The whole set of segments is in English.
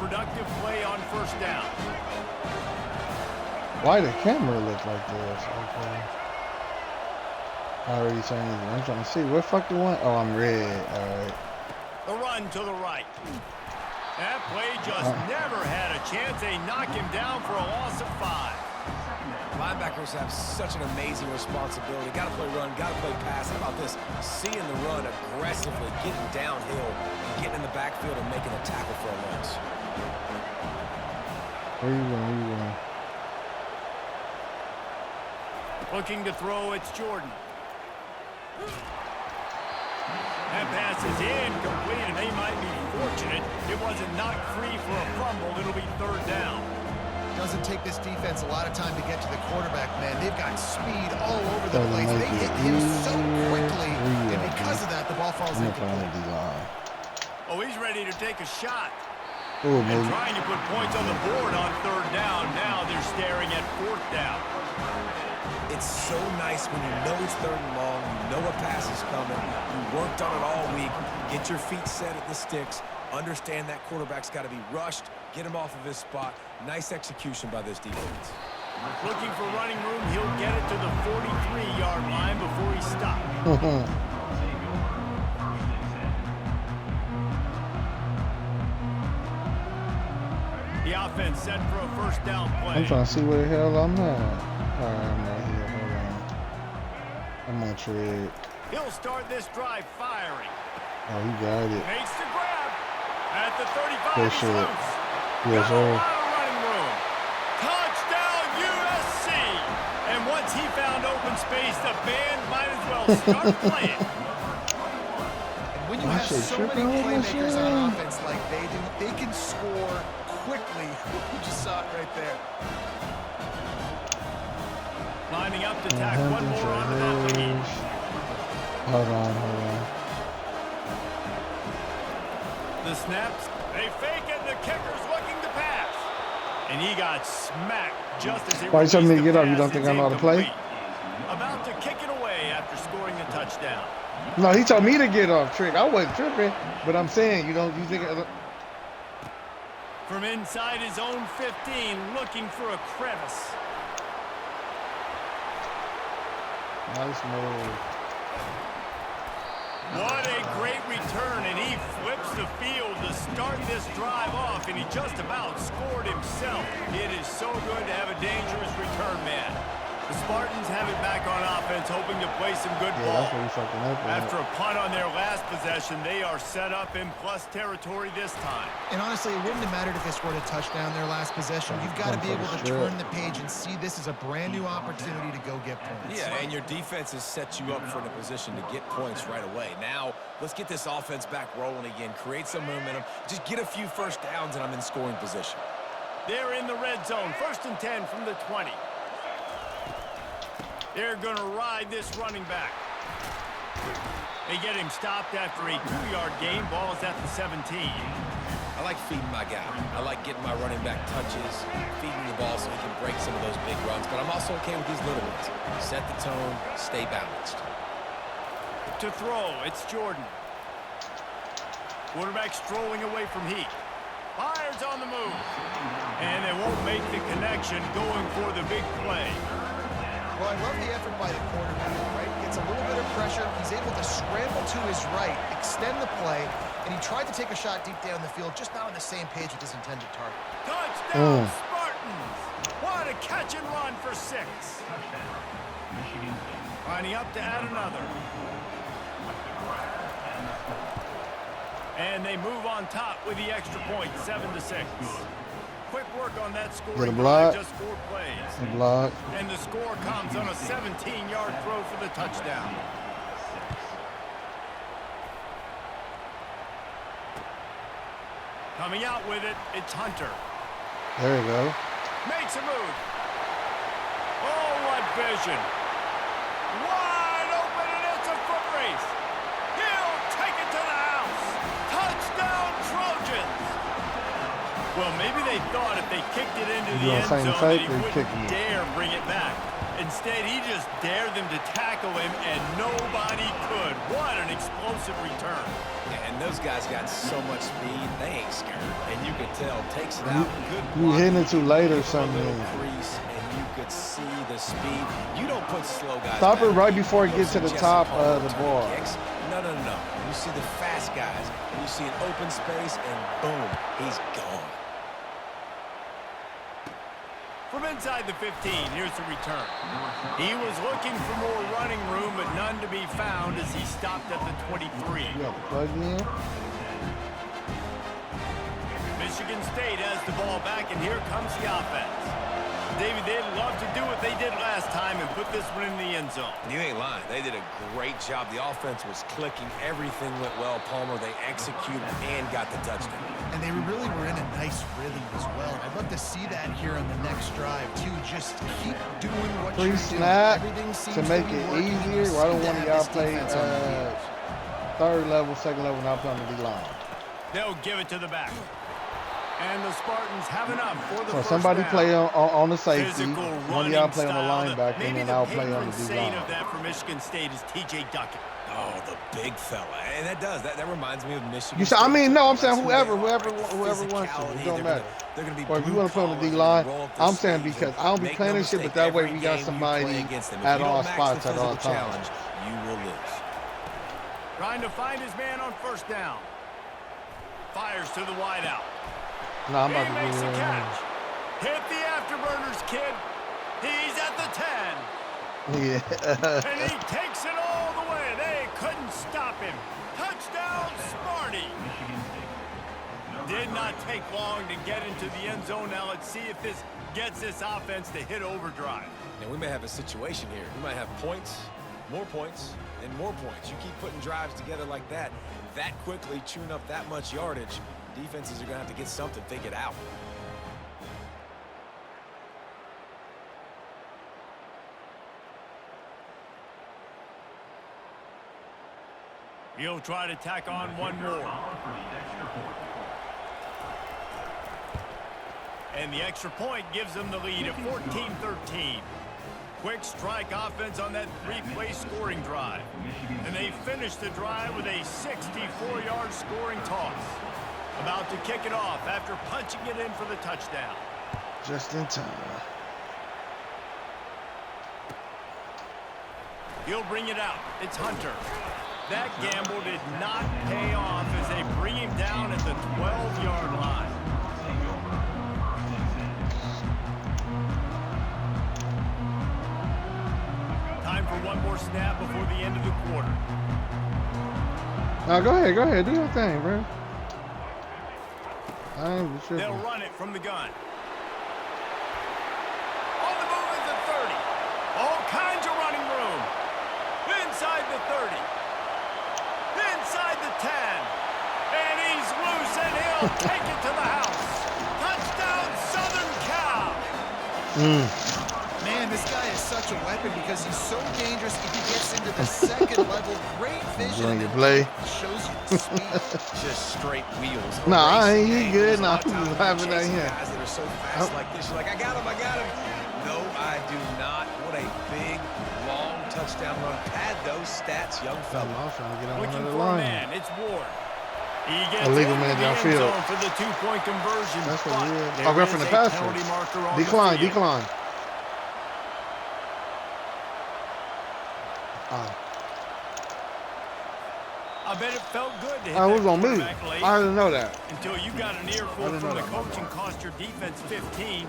productive play on first down. Why the camera look like this? Okay. I already changed it. I'm trying to see what fuck the one. Oh, I'm red. All right. The run to the right. That play just never had a chance. They knock him down for a loss of 5. Linebackers have such an amazing responsibility. Got to play run, got to play pass. How about this? Seeing the run aggressively, getting downhill, getting in the backfield and making a tackle for a loss. Where you going? Where you going? Looking to throw, it's Jordan. That pass is incomplete, and they might be fortunate it wasn't knocked free for a fumble. It'll be 3rd down. Doesn't take this defense a lot of time to get to the quarterback, man. They've got speed all over the place. They hit him so quickly, and because of that, the ball falls incomplete. Oh, he's ready to take a shot. Oh, and trying to put points on the board on 3rd down. Now they're staring at 4th down. It's so nice when you know it's 3rd and long, you know a pass is coming, you worked on it all week, get your feet set at the sticks, understand that quarterback's got to be rushed, get him off of his spot. Nice execution by this defense. Looking for running room, he'll get it to the 43-yard line before he stops. The offense set for a 1st down play. I'm trying to see where the hell I'm at. All right, I'm right here. Hold on. I'm on trade. He'll start this drive firing. Oh, he got it. Makes the grab at the 35. Good shit. Yes, sir. Running room. Touchdown USC. And once he found open space, the band might as well start playing. And when you have so many playmakers on offense like they do, they can score quickly. You just saw it right there. Lining up to tack one more onto that lead. Hold on. The snaps, they fake it, the kicker's looking to pass. And he got smacked just as he Why you telling me to get up? You don't pass. think I know how to play? About to kick it away after scoring a touchdown. No, he told me to get off, Trick. I wasn't tripping, but I'm saying, you think... From inside his own 15, looking for a crevice. Nice move. What a great return, and he flips the field to start this drive off, and he just about scored himself. It is so good to have a dangerous return man. The Spartans have it back on offense, hoping to play some good ball. After a punt on their last possession, they are set up in plus territory this time. And honestly, it wouldn't have mattered if they scored a touchdown their last possession. You've got to be able to turn the page and see this as a brand new opportunity to go get points. Yeah, and your defense has set you up for the position to get points right away. Now, let's get this offense back rolling again, create some momentum, just get a few first downs, and I'm in scoring position. They're in the red zone, 1st and 10 from the 20. They're going to ride this running back. They get him stopped after a 2-yard gain. Ball is at the 17. I like feeding my guy. I like getting my running back touches, feeding the ball so he can break some of those big runs. But I'm also okay with these little ones. Set the tone, stay balanced. To throw, it's Jordan. Quarterback strolling away from Heat. Fires on the move. And they won't make the connection going for the big play. Well, I love the effort by the quarterback, right? Gets a little bit of pressure. He's able to scramble to his right, extend the play, and he tried to take a shot deep down the field, just not on the same page with his intended target. Touchdown, Spartans! What a catch and run for 6. Lining up to add another. And they move on top with the extra point, 7-6. Quick work on that scoring drive, just 4 plays. Block. And the score comes on a 17-yard throw for the touchdown. Coming out with it, it's Hunter. There you go. Makes a move. Oh, what vision. Wide open, and it's a foot race. He'll take it to the house. Touchdown, Trojans. Well, maybe they thought if they kicked it into You the doing end same zone that fake he or you wouldn't kicking it? dare bring it back. Instead, he just dared them to tackle him, and nobody could. What an explosive return. Yeah, and those guys got so much speed, they ain't scared. And you can tell, takes it out. Good You hitting it too late or give him a something. little crease, and you could see the speed. You don't put slow guys Stop it back. right before it You gets to don't the see top Jesse of Palmer the returning ball. kicks. No. You see the fast guys, and you see an open space, and boom, he's gone. From inside the 15, here's the return. He was looking for more running room, but none to be found as he stopped at the 23. You got the plug in? Michigan State has the ball back, and here comes the offense. David, they'd love to do what they did last time and put this one in the end zone. You ain't lying. They did a great job. The offense was clicking. Everything went well. Palmer, they executed and got the touchdown. And they really were in a nice rhythm as well. I'd love to see that here on the next drive, too. Just keep doing what you're doing. Pre-snap Everything seems to make be it working, and you easier. Why don't seem to one of have y'all this play defense on the field. third level, second level, now play on the D-line? They'll give it to the back. And the Spartans have enough for the So first somebody down. play on the safety, Physical one of y'all running play on the style. linebacker, and Maybe then I'll play on patron the saint D-line. of that for Michigan State is T.J. Duckett. Oh, the big fella. And that reminds me of Michigan. You said, I mean, no, I'm That's saying who they are, whoever right? wants to. Physicality, It don't matter. They're gonna be Or if you blue want to play on the collar, D-line, they're gonna roll up their I'm saying sleeves because and I don't be make playing no this shit, mistake, but that way every we got game you somebody play against them, if at you all don't match spots the at all physical times. challenge, you will lose. Trying to find his man on first down. Fires to the wideout. No, I'm about He to makes do a it. catch. Hit the afterburners, kid. He's at the 10. Yeah. And he takes it all the way. They couldn't stop him. Touchdown, Sparty. Did not take long to get into the end zone. Now let's see if this gets this offense to hit overdrive. Now, we may have a situation here. We might have points, and more points. You keep putting drives together like that quickly, chewing up that much yardage, defenses are going to have to get something figured out. He'll try to tack on one more. And the extra point gives them the lead at 14-13. Quick strike offense on that three-play scoring drive. And they finish the drive with a 64-yard scoring toss. About to kick it off after punching it in for the touchdown. Just in time. He'll bring it out. It's Hunter. That gamble did not pay off as they bring him down at the 12-yard line. Time for one more snap before the end of the quarter. Now go ahead, do your thing, bro. I ain't tripping. They'll run it from the gun. On the move at the 30. All kinds of running room. Inside the 30. Inside the 10. And he's loose, and he'll take it to the house. Touchdown, Southern Cal. Man, this guy is such a weapon because he's so dangerous if he gets into the second level. Great vision. Doing your play. Shows you the speed. Just straight wheels. Nah, Racing he game. good. There's a Nah, lot of I'm times laughing you're at chasing him. guys that are so fast like this. You're like, I got him. No, I do not. What a big, long touchdown run. Pad those stats, young fella. I'm trying to get on Looking another for a line. man. It's Ward. He gets Illegal into man the end downfield. zone for the two-point conversion. That's what but it is. there Oh, reference is the a passer. penalty marker on the Decline. field. I bet it felt good to hit I that was on me. quarterback late I didn't know that. until you got an earful I didn't from know the that. coach and cost your defense 15.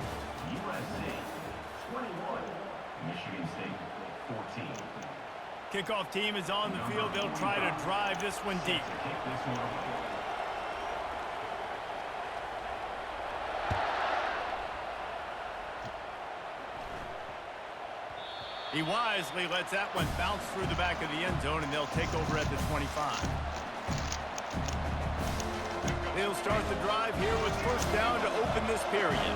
Kickoff team is on the field. They'll try to drive this one deep. He wisely lets that one bounce through the back of the end zone, and they'll take over at the 25. They'll start the drive here with first down to open this period.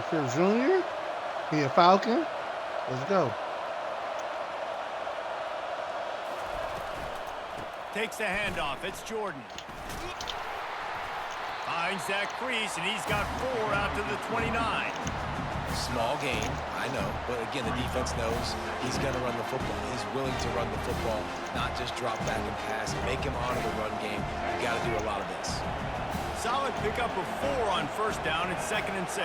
Phil Jr. He a Falcon. Let's go. Takes the handoff. It's Jordan. Finds that crease, and he's got 4 out to the 29. Small gain, I know. But again, the defense knows he's going to run the football. He's willing to run the football, not just drop back and pass. Make him honor the run game. You got to do a lot of this. Solid pickup of 4 on first down. It's 2nd and 6.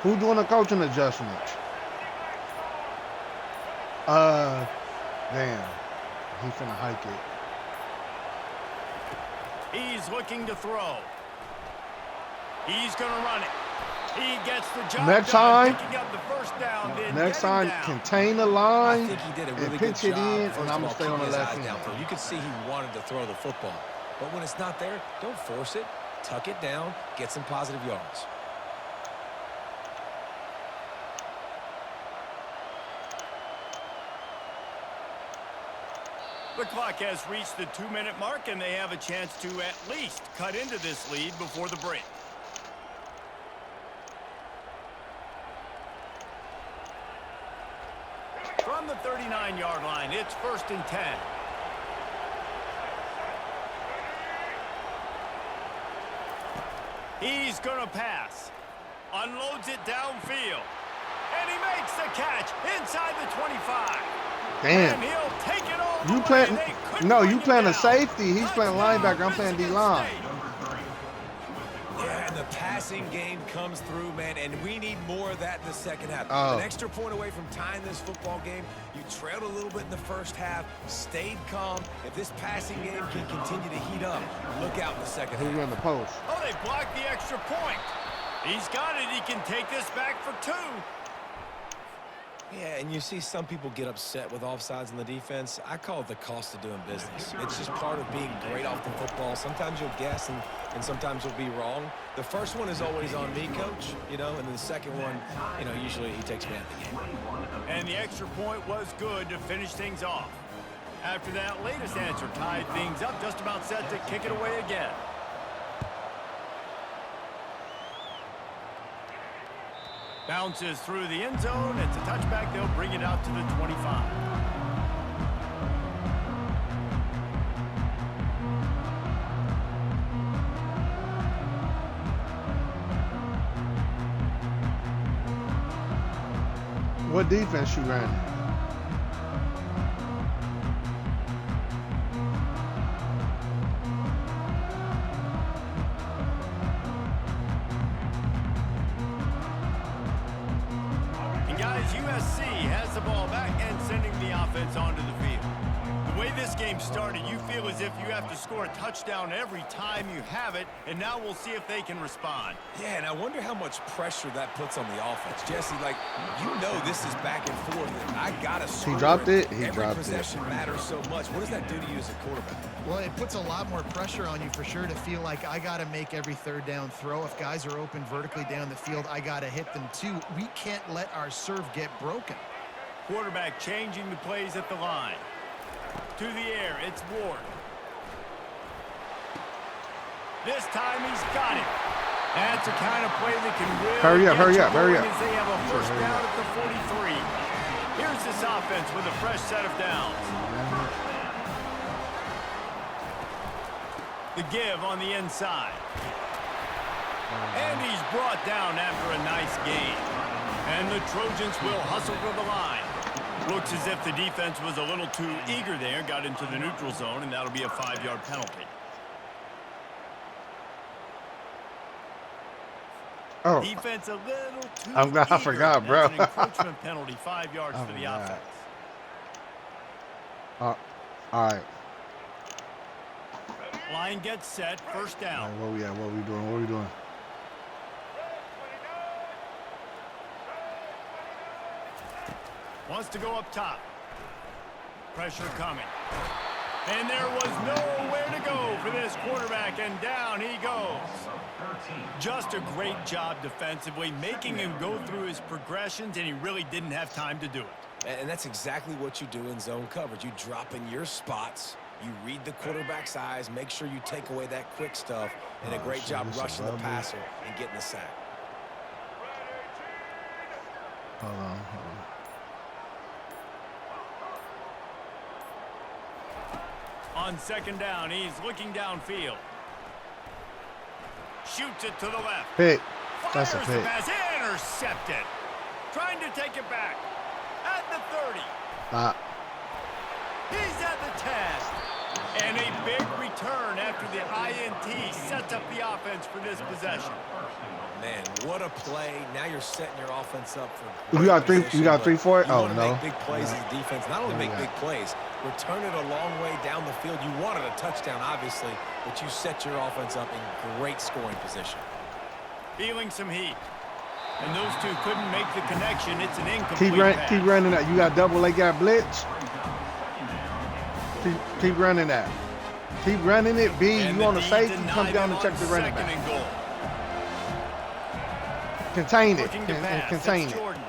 Who doing a coaching adjustment? Damn. He finna hike it. He's looking to throw. He's going to run it. He gets the job Next done, time, picking up the first down. next time, contain the line I think he did a really and good pitch it job. in, First and of I'm all, going to stay on the keeping his left eyes hand. downfield. You could see he wanted to throw the football. But when it's not there, don't force it. Tuck it down. Get some positive yards. The clock has reached the 2-minute mark, and they have a chance to at least cut into this lead before the break. From the 39-yard line, it's 1st and 10. He's going to pass. Unloads it downfield. And he makes the catch inside the 25. Damn. And he'll take it all the You way. playing? They couldn't No, bring you him playing a down. safety. He's playing Touchdown, linebacker. I'm playing Michigan D-line. State. Yeah, and the passing game comes through, man, and we need more of that in the second half. Oh. An extra point away from tying this football game. You trailed a little bit in the first half, stayed calm. If this passing game can continue to heat up, look out in the second Who's half. in the post? Oh, they blocked the extra point. He's got it. He can take this back for 2. Yeah, and you see some people get upset with offsides in the defense. I call it the cost of doing business. It's just part of being great off the football. Sometimes you'll guess and sometimes you'll be wrong. The first one is always on me, coach, you know, and then the second one, you know, usually he takes me out of the game. And the extra point was good to finish things off. After that latest answer tied things up, just about set to kick it away again. Bounces through the end zone. It's a touchback. They'll bring it out to the 25. What defense you ran? And guys, USC has the ball back and sending the offense onto the field. The way this game started, you feel as if you have to score a touchdown every time you have it, and now we'll see if they can respond. Yeah, and I wonder how much pressure that puts on the offense. Jesse, like, you know this is back and forth. I got to score. He dropped it. He Every dropped it. possession matters so much. What does that do to you as a quarterback? Well, it puts a lot more pressure on you for sure to feel like I got to make every third down throw. If guys are open vertically down the field, I got to hit them too. We can't let our serve get broken. Quarterback changing the plays at the line. To the air, it's Ward. This time he's got it. That's the kind of play that can really Hurry up, get hurry you up, hurry going up. as they have a first Hurry down up. at the 43. Here's this offense with a fresh set of downs. The give on the inside. And he's brought down after a nice gain. And the Trojans will hustle to the line. Looks as if the defense was a little too eager there, got into the neutral zone, and that'll be a 5-yard penalty. Oh, Defense a little too I'm glad I eager. forgot, bro. That's an encroachment penalty, 5 yards for the offense. all right. Line gets set, first All down. right, where we at? What we doing? What we doing? Wants to go up top. Pressure coming. And there was nowhere to go for this quarterback, and down he goes. Just a great job defensively, making him go through his progressions, and he really didn't have time to do it. And that's exactly what you do in zone coverage. You drop in your spots, you read the quarterback's eyes, make sure you take away that quick stuff, and a great shit, job this is rushing the ugly. passer and getting the sack. Hold on. On second down, he's looking downfield. Shoots it to the left. Pick. Fires That's a the pick. pass. Intercepted. Trying to take it back. At the 30. He's at the 10. And a big return after the INT sets up the offense for this possession. Man, what a play. Now you're setting your offense up for You got three. position, You got but 3 for it. you Oh wanna no. make big plays as a defense. Not only make big plays, return it a long way down the field. You wanted a touchdown, obviously, but you set your offense up in great scoring position. Feeling some heat. And those two couldn't make the connection. It's an incomplete pass. Keep running that. You got double. They got blitz. Keep running that. Keep running it. B. And You on the D safety. denied Come down him and check on the running second back. and goal. Contain it. Looking to pass. Contain It's it. Jordan.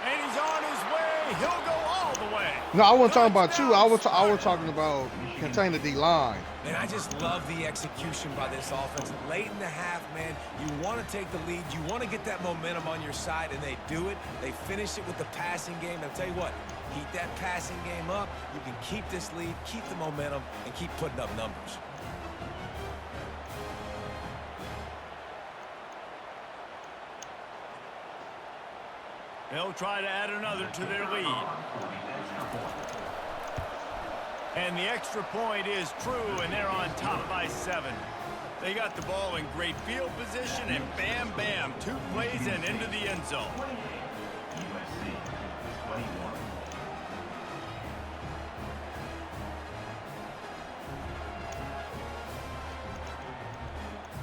And he's on his way. He'll go all the way. No, I wasn't talking about you. I was talking about contain the D line. Man, I just love the execution by this offense. Late in the half, man, you want to take the lead. You want to get that momentum on your side, and they do it. They finish it with the passing game. I'll tell you what, heat that passing game up. You can keep this lead, keep the momentum, and keep putting up numbers. They'll try to add another to their lead. And the extra point is true, and they're on top by 7. They got the ball in great field position, and bam, bam, 2 plays and into the end zone.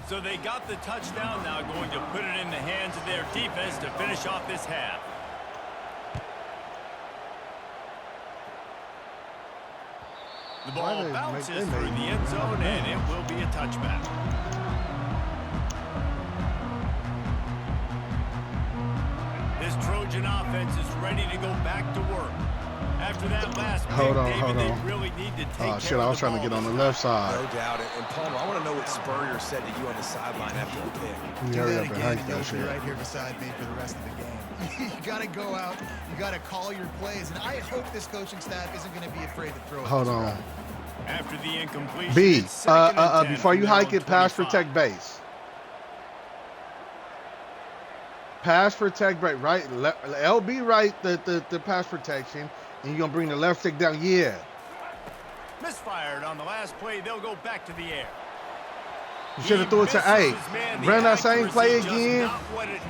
So they got the touchdown, now going to put it in the hands of their defense to finish off this half. The ball bounces through the end zone, and it will be a touchback. This Trojan offense is ready to go back to work. After that last pick, Hold David, on. they really need to take care Oh shit! I of was the trying to ball get on the this left No side. doubt. And Palmer, I want to know what Spurrier said to you on the sideline after the pick. You hurry up and hike and that you'll shit. be right here beside me for the rest of the game. You got to go out. You got to call your plays. And I hope this coaching staff isn't going to be afraid to throw it. Hold on. After the incompletion, B. it's second and 10 Before you from their hike own it, pass 25. protect base. Pass protect right. LB right. The pass protection, and you're gonna bring the left stick down. Yeah. Misfired on the last play. They'll go back to the air. You should have threw it to A. Run that same play again.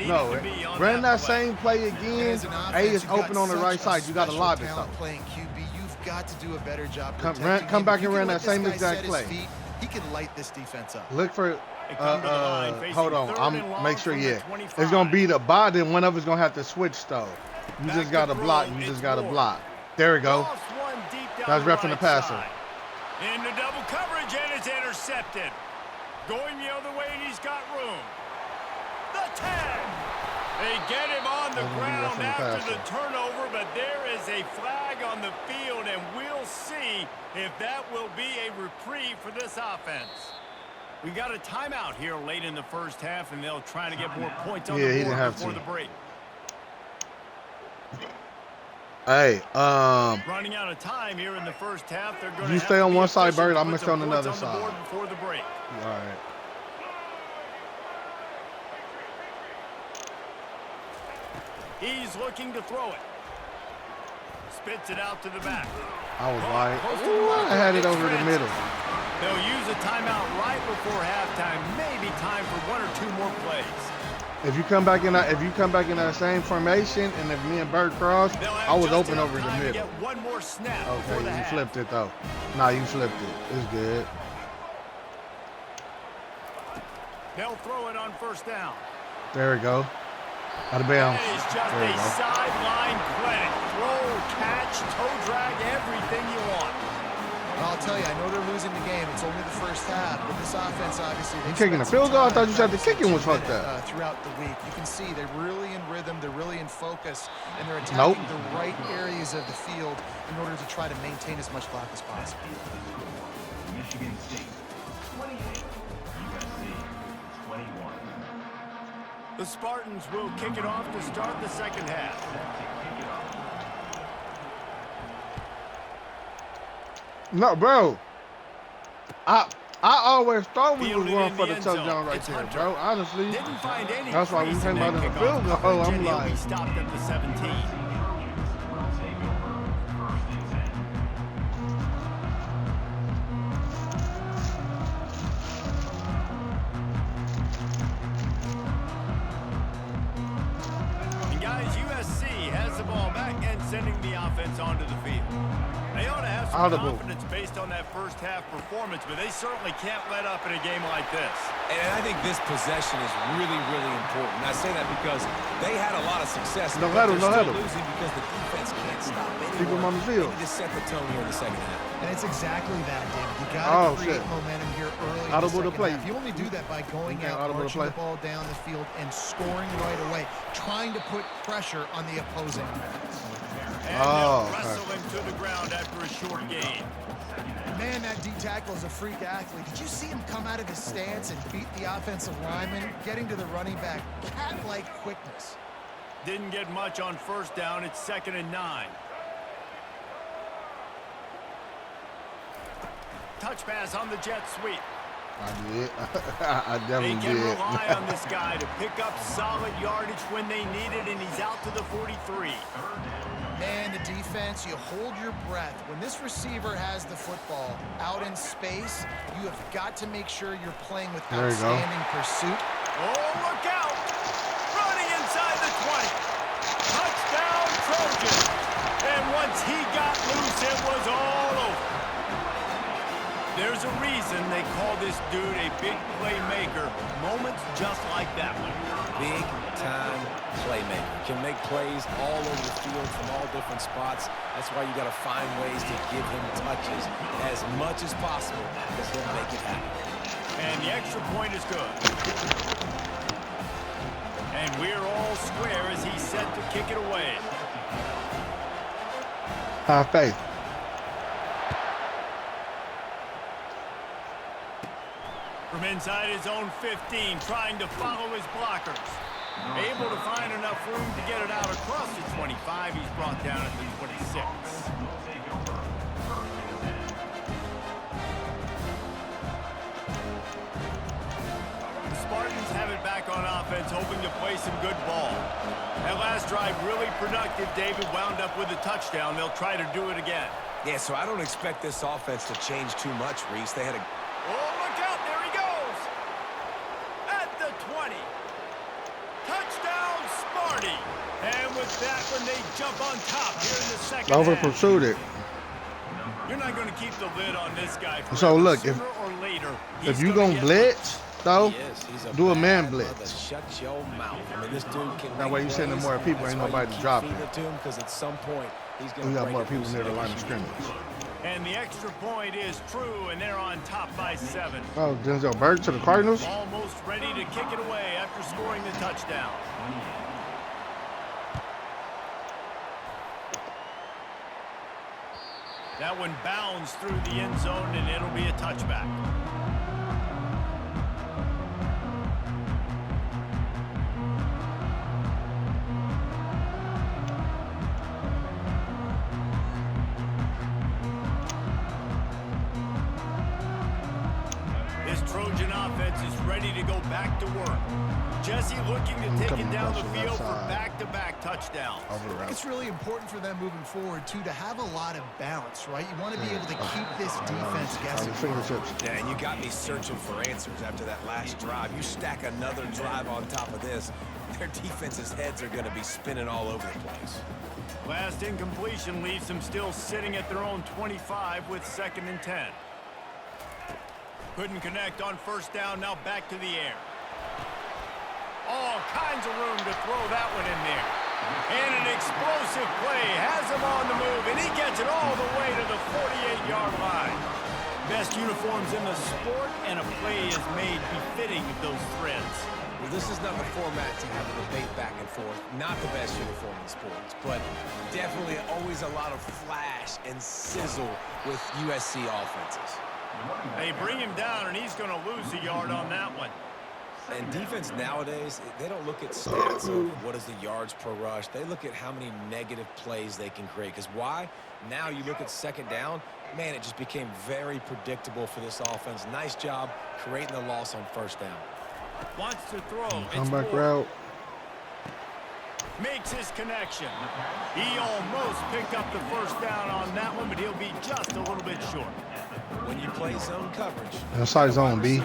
No, run that same play again. A is open on the right side. You got to lob it though. Playing QB, you've got to do a better job. Come protecting back him. and You run can that let same this guy exact set his play. feet, he can light this defense up. Look for. They come to the line, facing Hold on. third I'm and long make sure. from the Yeah, 25. it's gonna be the bot. Then one of us gonna have to switch though. You Back just to gotta throw, block. You it's just gotta Ward. block. There we go. Lost one deep down That's the roughing the right passer. side. Into double coverage, and it's intercepted. Going the other way, and he's got room. The 10. They get him on the ground roughing the after the passer. turnover, but there is a flag on the field, and we'll see if that will be a reprieve for this offense. We got a timeout here late in the first half, and they'll try to get more points on Yeah, the he board didn't have before to. the break. Hey, Running out of time here in the first half. They're going You to stay have on to be one side, efficient Bird. to I'm put gonna some stay on points another on the board side. before the break. all right. He's looking to throw it. Spits it out to the back. I was Close right. to the Ooh, marker. I had it It's over the Ransom. middle. They'll use a timeout right before halftime. Maybe time for 1 or 2 more plays. If you come back in that same formation, and if me and Bird cross, They'll have I was just open enough over the time to middle. get one more snap before Okay, the you half. flipped it though. Nah, you flipped it. It's good. They'll throw it on first down. There we go. Out of bounds. That is just There a you go. sideline clinic. Throw, catch, toe drag, everything you want. Well, I'll tell you, I know they're losing the game. It's only the first half, but this offense, obviously, You kicking the field goal? I thought you said the kicking was fucked up. Throughout the week, you can see they're really in rhythm, they're really in focus, and they're attacking Nope. the right areas of the field in order to try to maintain as much clock as possible. Michigan State 28, USC 21. The Spartans will kick it off to start the second half. No, bro. I always thought we was Fielded going in for the the end zone. touchdown right It's there, Hunter. bro. Honestly. Didn't find any That's why we crease came in out that in the kickoff field goal. coverage, I'm and he'll like, be stopped at the 17. Will take over first and 10. And guys, USC has the ball back and sending the offense onto the field. They ought to have some Audible. confidence based on that first half performance, but they certainly can't let up in a game like this. And I think this possession is really, really important. I say that because they had a lot of success, No but huddle, they're no still huddle. losing because the defense can't stop anyone. Keep 'em on the field. They need to set the tone here in the second half. And it's exactly that, David. You got Oh, to create shit. momentum here early in the Audible to second play. half. You only do that by going Okay, out, audible to marching the play. ball down the field, and scoring right away, trying to put pressure on the opposing offense. And Oh, they'll okay. wrestle him to the ground after a short gain. Man, that D tackle is a freak athlete. Did you see him come out of his stance and beat the offensive lineman, getting to the running back? Cat-like quickness. Didn't get much on first down. It's 2nd and 9. Touch pass on the jet sweep. I did. I They definitely can did. rely on this guy to pick up solid yardage when they need it, and he's out to the 43. Man, the defense, you hold your breath. When this receiver has the football out in space, you have got to make sure you're playing with There you go. outstanding pursuit. Oh, look out! Running inside the 20. Touchdown, Trojan. And once he got loose, it was all over. There's a reason they call this dude a big playmaker. Moments just like that one. Big-time playmaker. Can make plays all over the field from all different spots. That's why you got to find ways to give him touches as much as possible because he'll make it happen. And the extra point is good. And we're all square as he's set to kick it away. High faith. From inside his own 15, trying to follow his blockers. Able to find enough room to get it out across the 25. He's brought down at the 26. Will take over first and 10. The Spartans have it back on offense, hoping to play some good ball. That last drive really productive. David wound up with a touchdown. They'll try to do it again. Yeah, so I don't expect this offense to change too much, Reese. They had a Oh, look out. There he goes. At the 20. Touchdown, Sparty. And with that one, they jump on top here in the second Over half. pursued it. You're not going to keep the lid on this guy forever. So, look, if- Sooner or later, If he's you gonna gonna get blitz, though, He is. He's do a man bad mother. blitz. Shut your mouth. I mean, this dude can That make way you sending plays. more people, That's ain't why nobody you keep dropping. feeding it to him because at some point he's going we to got break more it people loose near the and line make of you scrimmage. And the extra point is true, and they're on top by 7. Oh, Denzel Burke to the Cardinals. Almost ready to kick it away after scoring the touchdown. That one bounds through the end zone, and it'll be a touchback. This Trojan offense is ready to go back to work. Jesse looking to take it coming down the across the field for left side. back-to-back touchdowns. Over the route. It's really important for them moving forward, too, to have a lot of balance, right? You want to be able to keep this defense On guessing. the fingertips. Yeah, and you got me searching for answers after that last drive. You stack another drive on top of this, their defense's heads are going to be spinning all over the place. Last incompletion leaves them still sitting at their own 25 with 2nd and 10. Couldn't connect on first down, now back to the air. All kinds of room to throw that one in there. And an explosive play has him on the move, and he gets it all the way to the 48-yard line. Best uniforms in the sport, and a play is made befitting of those threads. Well, this is not the format to have a debate back and forth. Not the best uniform in sports, but definitely always a lot of flash and sizzle with USC offenses. They bring him down, and he's going to lose a yard on that one. And defense nowadays, they don't look at stats of what is the yards per rush. They look at how many negative plays they can create. Because why? Now you look at second down, man, it just became very predictable for this offense. Nice job creating the loss on first down. Wants to throw. Comeback route. Makes his connection. He almost picked up the first down on that one, but he'll be just a little bit short. When you play zone coverage, Inside zone, B.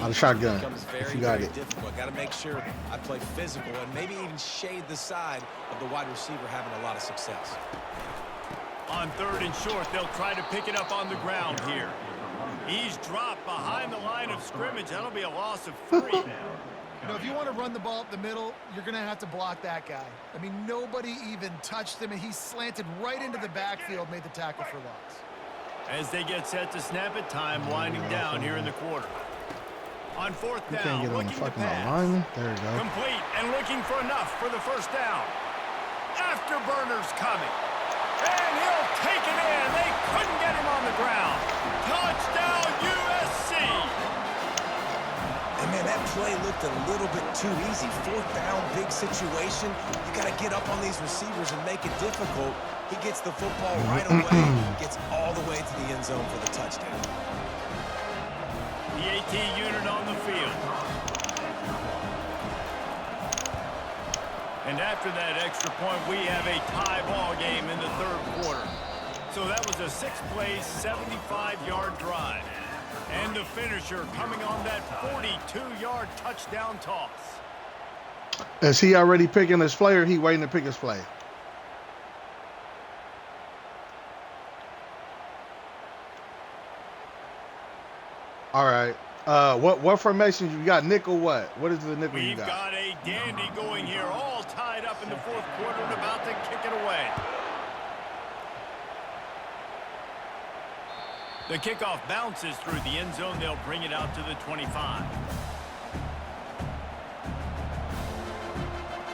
Out of shotgun. If you got it. Got to make sure I play physical and maybe even shade the side of the wide receiver having a lot of success. On third and short, they'll try to pick it up on the ground here. He's dropped behind the line of scrimmage. That'll be a loss of 3. You know, if you want to run the ball up the middle, you're going to have to block that guy. I mean, nobody even touched him, and he slanted right into the backfield, made the tackle for loss. As they get set to snap it, time winding down here in the quarter. On fourth You down, can't get on the looking to fucking pass. alignment. There you go. Complete and looking for enough for the first down. Afterburner's coming. And he'll take it in. They couldn't get him on the ground. Touchdown, USC. And man, that play looked a little bit too easy. Fourth down, big situation. You got to get up on these receivers and make it difficult. He gets the football right away, gets all the way to the end zone for the touchdown. The AT unit on the field. And after that extra point, we have a tie ball game in the third quarter. So that was a 6-play, 75-yard drive. And the finisher coming on that 42-yard touchdown toss. Is he already picking his play or he waiting to pick his play? All right. What formation you got? Nickel what? What is the nickel you We've got? got a dandy going here, all tied up in the fourth quarter and about to kick it away. The kickoff bounces through the end zone. They'll bring it out to the 25.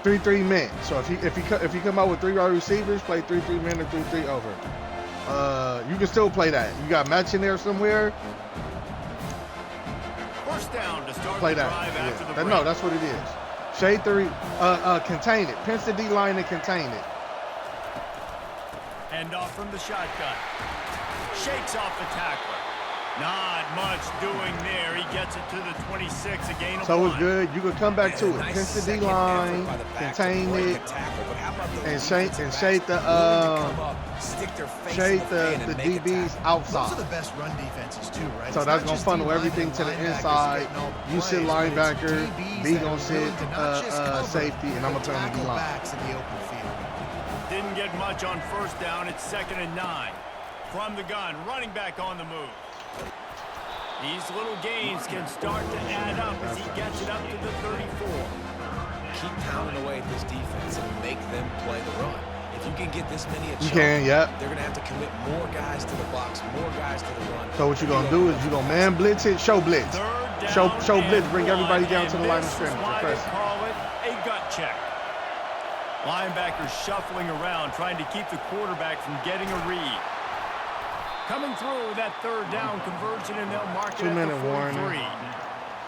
3-3 men. So if you come out with 3 wide receivers, play 3-3 men or 3-3 over. You can still play that. You got match in there somewhere. First down to start Play the that. drive after the break. No, that's what it is. Shade 3. Contain it. Pinch the D line and contain it. Hand off from the shotgun. Shakes off the tackler. Not much doing there. He gets it to the 26, a gain of So 1. it's good. You can come back to it. Nice Pinch the D second line, effort by the back to contain break it, the tackle, but how about the and shade defensive the backs willing to come up, stick their face in shade fan the and make a DBs tackle. outside. Those are the best run defenses, too, right? So It's that's not gonna just funnel D everything to the linemen, inside. linebackers getting all the You sit plays, but it's linebacker, DBs B that gonna are sit willing to not just cover, safety, and I'm but gonna put him in tackle the line. backs in the open field. Didn't get much on first down. It's 2nd and 9. From the gun, running back on the move. These little gains can start to add up as he gets it up to the 34. Keep pounding away at this defense and make them play the run. If you can get this many a You chunk, can, yep. they're going to have to commit more guys to the box, more guys to the run. So what you gonna do is you gonna man blitz it, show blitz. Third down Show blitz, and bring everybody 1, down to the and line of this is scrimmage. why they Press. call it a gut check. Linebackers shuffling around, trying to keep the quarterback from getting a read. Coming through that third down conversion, and they'll mark it 2 at minute the 43. warning.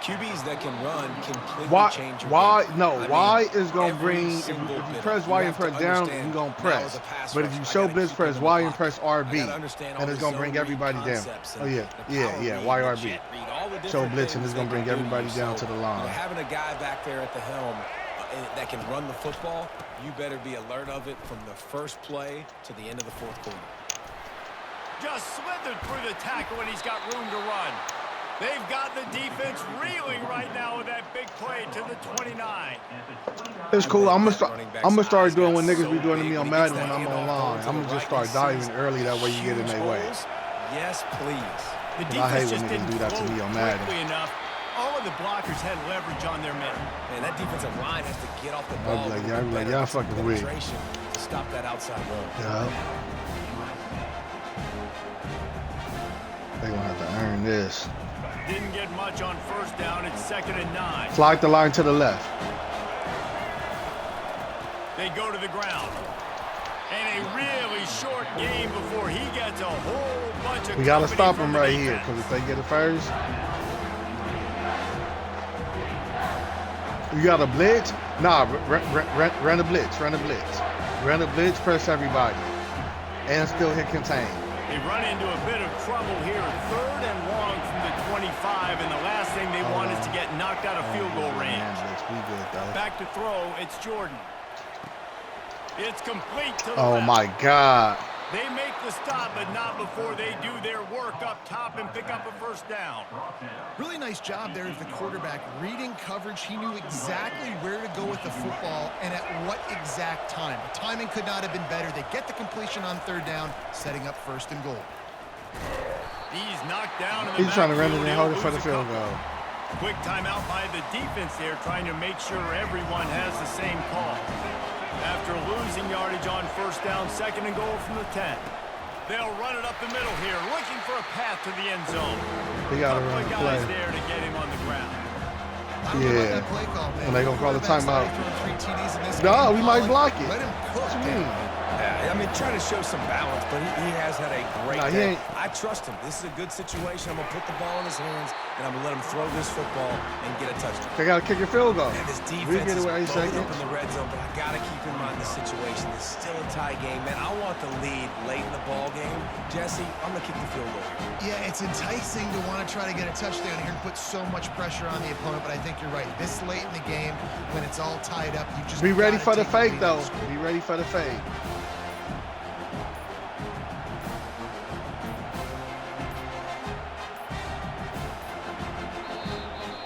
QBs that can run completely Why? change your Why? game. No. I mean, Y is gonna every bring. If you single bit press of it. Y You and have to press down, understand you gonna now press. as a pass But if rusher, you I show gotta blitz, keep press in the Y and pocket. press I RB, gotta understand all and it's the gonna bring zone everybody read down. concepts Oh and yeah, the yeah, power yeah. read, Y the RB. jet read, all the Show different blitz, and things it's gonna they bring can do everybody you. down So, to the you know, line. having a guy back there at the helm that can run the football, you better be alert of it from the first play to the end of the fourth quarter. Just slithered through the tackle, and he's got room to run. They've got the defense reeling right now with that big play to the 29. It's cool. I'm gonna start doing what niggas be doing to me on Madden when I'm online. I'm gonna just start diving early. That way you get in their way. Yes, please. The I hate defense when just niggas didn't do that to close me on Madden. quickly enough. All of the blockers had leverage on their men. Man, that defensive line has to get off the I'd ball. be like, a yeah, I'd be little like, better y'all with some fucking weak. penetration to stop that outside run. Yeah. They gonna have to earn this. Didn't get much on first down. It's 2nd and 9. Flag the line to the left. They go to the ground. And a really short game before he gets a whole bunch of We gotta company stop from them the right here, defense. because if they get it first, You got a blitz? Nah, run a blitz. Run a blitz. Run a blitz, press everybody. And still hit contain. They run into a bit of trouble here. 3rd and long from the 25, and the last thing they want is to get knocked out of field goal range. Back to throw, it's Jordan. It's complete to the left. My God. They make the stop, but not before they do their work up top and pick up a first down. Really nice job there of the quarterback. Reading coverage, he knew exactly where to go with the football and at what exact time. The timing could not have been better. They get the completion on 3rd down, setting up 1st and goal. He's knocked down in the He's trying to run it and hold it for the field goal. Quick timeout by the defense there, trying to make sure everyone has the same call. After losing yardage on 1st down, 2nd and goal from the 10. They'll run it up the middle here, looking for a path to the end zone. They got to run the play. There to get him on the ground. Yeah. And they gonna call the timeout. No, we might block it. Let him cook. What you mean? Yeah, I mean, trying to show some balance, but he has had a great day. I trust him. This is a good situation. I'm going to put the ball in his hands, and I'm going to let him throw this football and get a touchdown. They got to kick your field goal. And this defense is both up in the red zone, but I got to keep in mind the situation. It's still a tie game, man. I want the lead late in the ball game. Jesse, I'm going to kick the field goal. Yeah, it's enticing to want to try to get a touchdown here and put so much pressure on the opponent, but I think you're right. This late in the game, when it's all tied up, you just be ready for the fake, though. Be ready for the fake.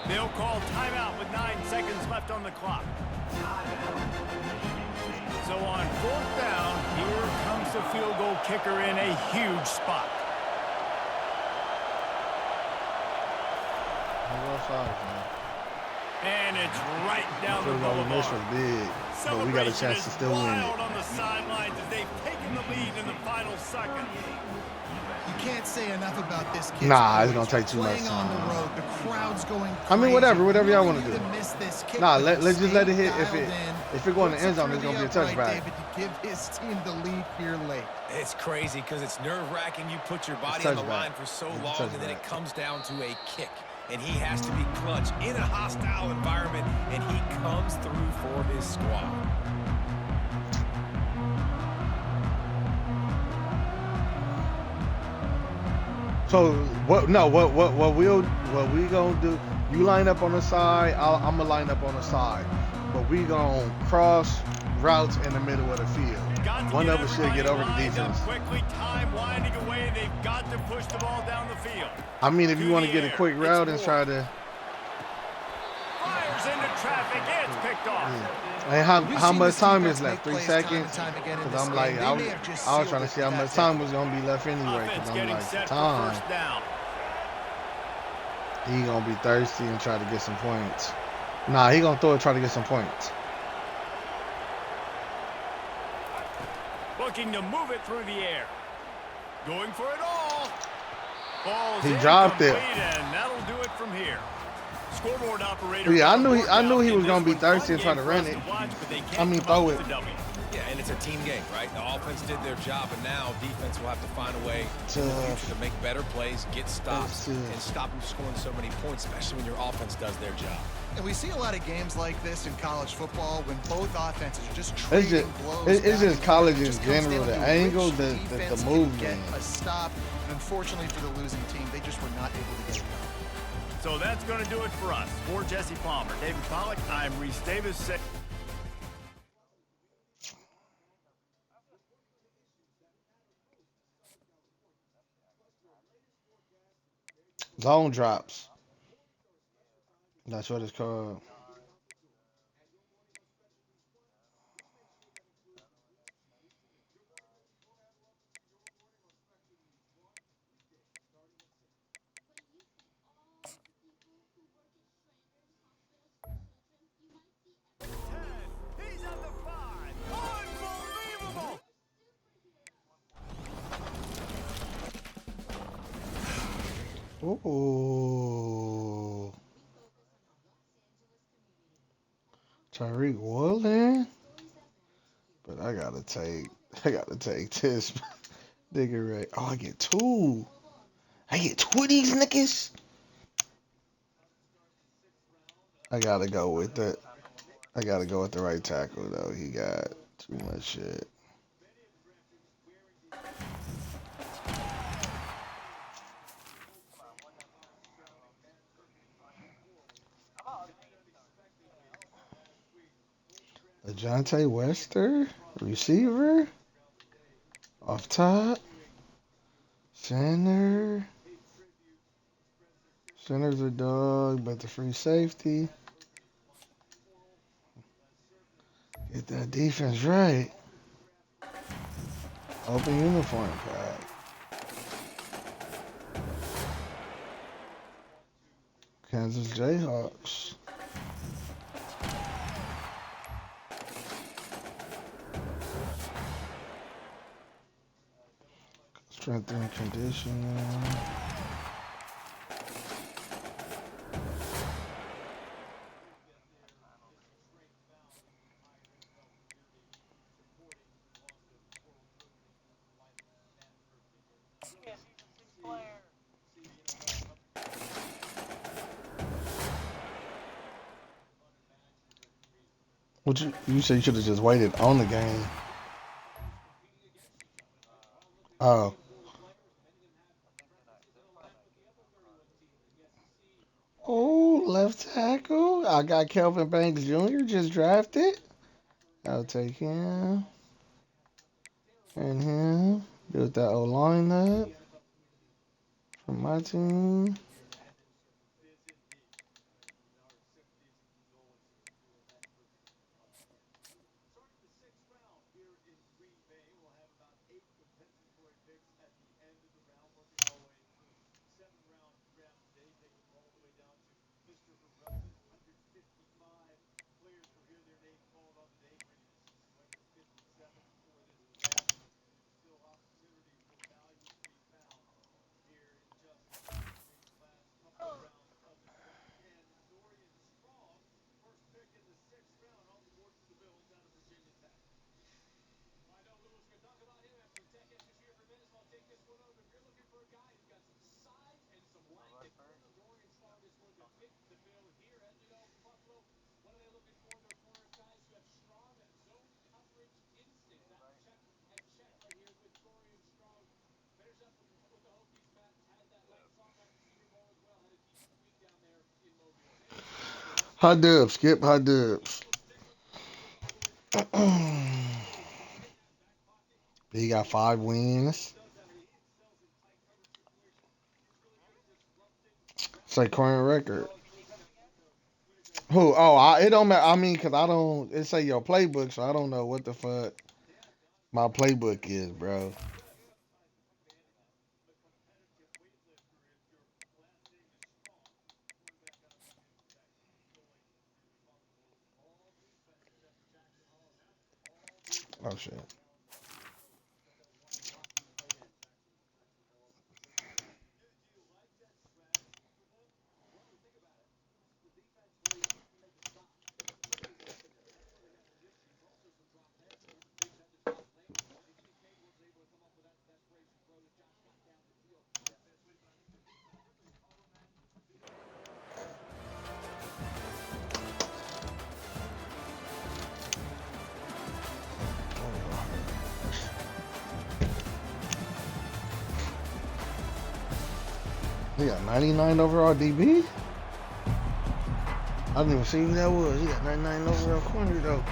They'll call timeout with 9 seconds left on the clock. So on 4th down, here comes the field goal kicker in a huge spot. And it's right down the boulevard. Big, but we got a chance to still win it. On the sidelines as they've taken the lead in the final second. You can't say enough about this kid. Nah, it's gonna take too much time. On the road, the crowd's going crazy. I mean, whatever y'all want to do. Nah, let's just let it hit. If it go in the end zone, it's gonna be a touchback. To give his team the lead here late. It's crazy because it's nerve-wracking. You put your body on the line for so long, and then it comes down to a kick. And he has to be clutch in a hostile environment, and he comes through for his squad. So what we gonna do? You line up on the side, I'm gonna line up on the side, but we gonna cross routes in the middle of the field. One of us should get over the defense. Quickly, time winding away. They've got to push the ball down the field. I mean, if you want to get a quick route and try to. Fires into traffic. It's picked off. Yeah. And how much time is left? 3 seconds? Because I'm like, I was trying to see how much time was going to be left anyway. Because I'm like, time. He going to be thirsty and try to get some points. Nah, he going to throw it, try to get some points. Looking to move it through the air. Going for it all. Ball's he dropped it. And that'll do it from here. Scoreboard operator. Yeah, I knew he was gonna be thirsty and try to run it. I mean, throw it. Yeah, and it's a team game, right? The offense did their job, and now defense will have to find a way to make better plays, get stops, and stop them scoring so many points, especially when your offense does their job. And we see a lot of games like this in college football when both offenses are just trading blows. It's just college in general. The angle, the movement. Get a stop, and unfortunately for the losing team, they just were not able to get it done. So that's going to do it for us. For Jesse Palmer, David Pollack, I'm Reese Davis. Zone drops. That's what it's called. He's at the 5. Unbelievable! Ooh. Tyreek Woolen? But I gotta take this nigga right. Oh, I get 2. I get 2 of these niggas. I gotta go with it. I gotta go with the right tackle though. He got too much shit. Ajante Wester, receiver, off top, center. Center's a dog, but the free safety. Get that defense right. Open uniform pack. Kansas Jayhawks. Strength and conditioning. What you said you should have just waited on the game. Oh. Oh, left tackle. I got Kelvin Banks Jr. just drafted. I'll take him. And him. Build that O line up for my team. Hot dubs, Skip, hot dubs. He got 5 wins. It's like current record. Who? Oh, it don't matter. I mean, cause I don't. It say your playbook, so I don't know what the fuck my playbook is, bro. Oh shit. He got 99 overall DB. I didn't even see who that was. He got 99 overall corner though.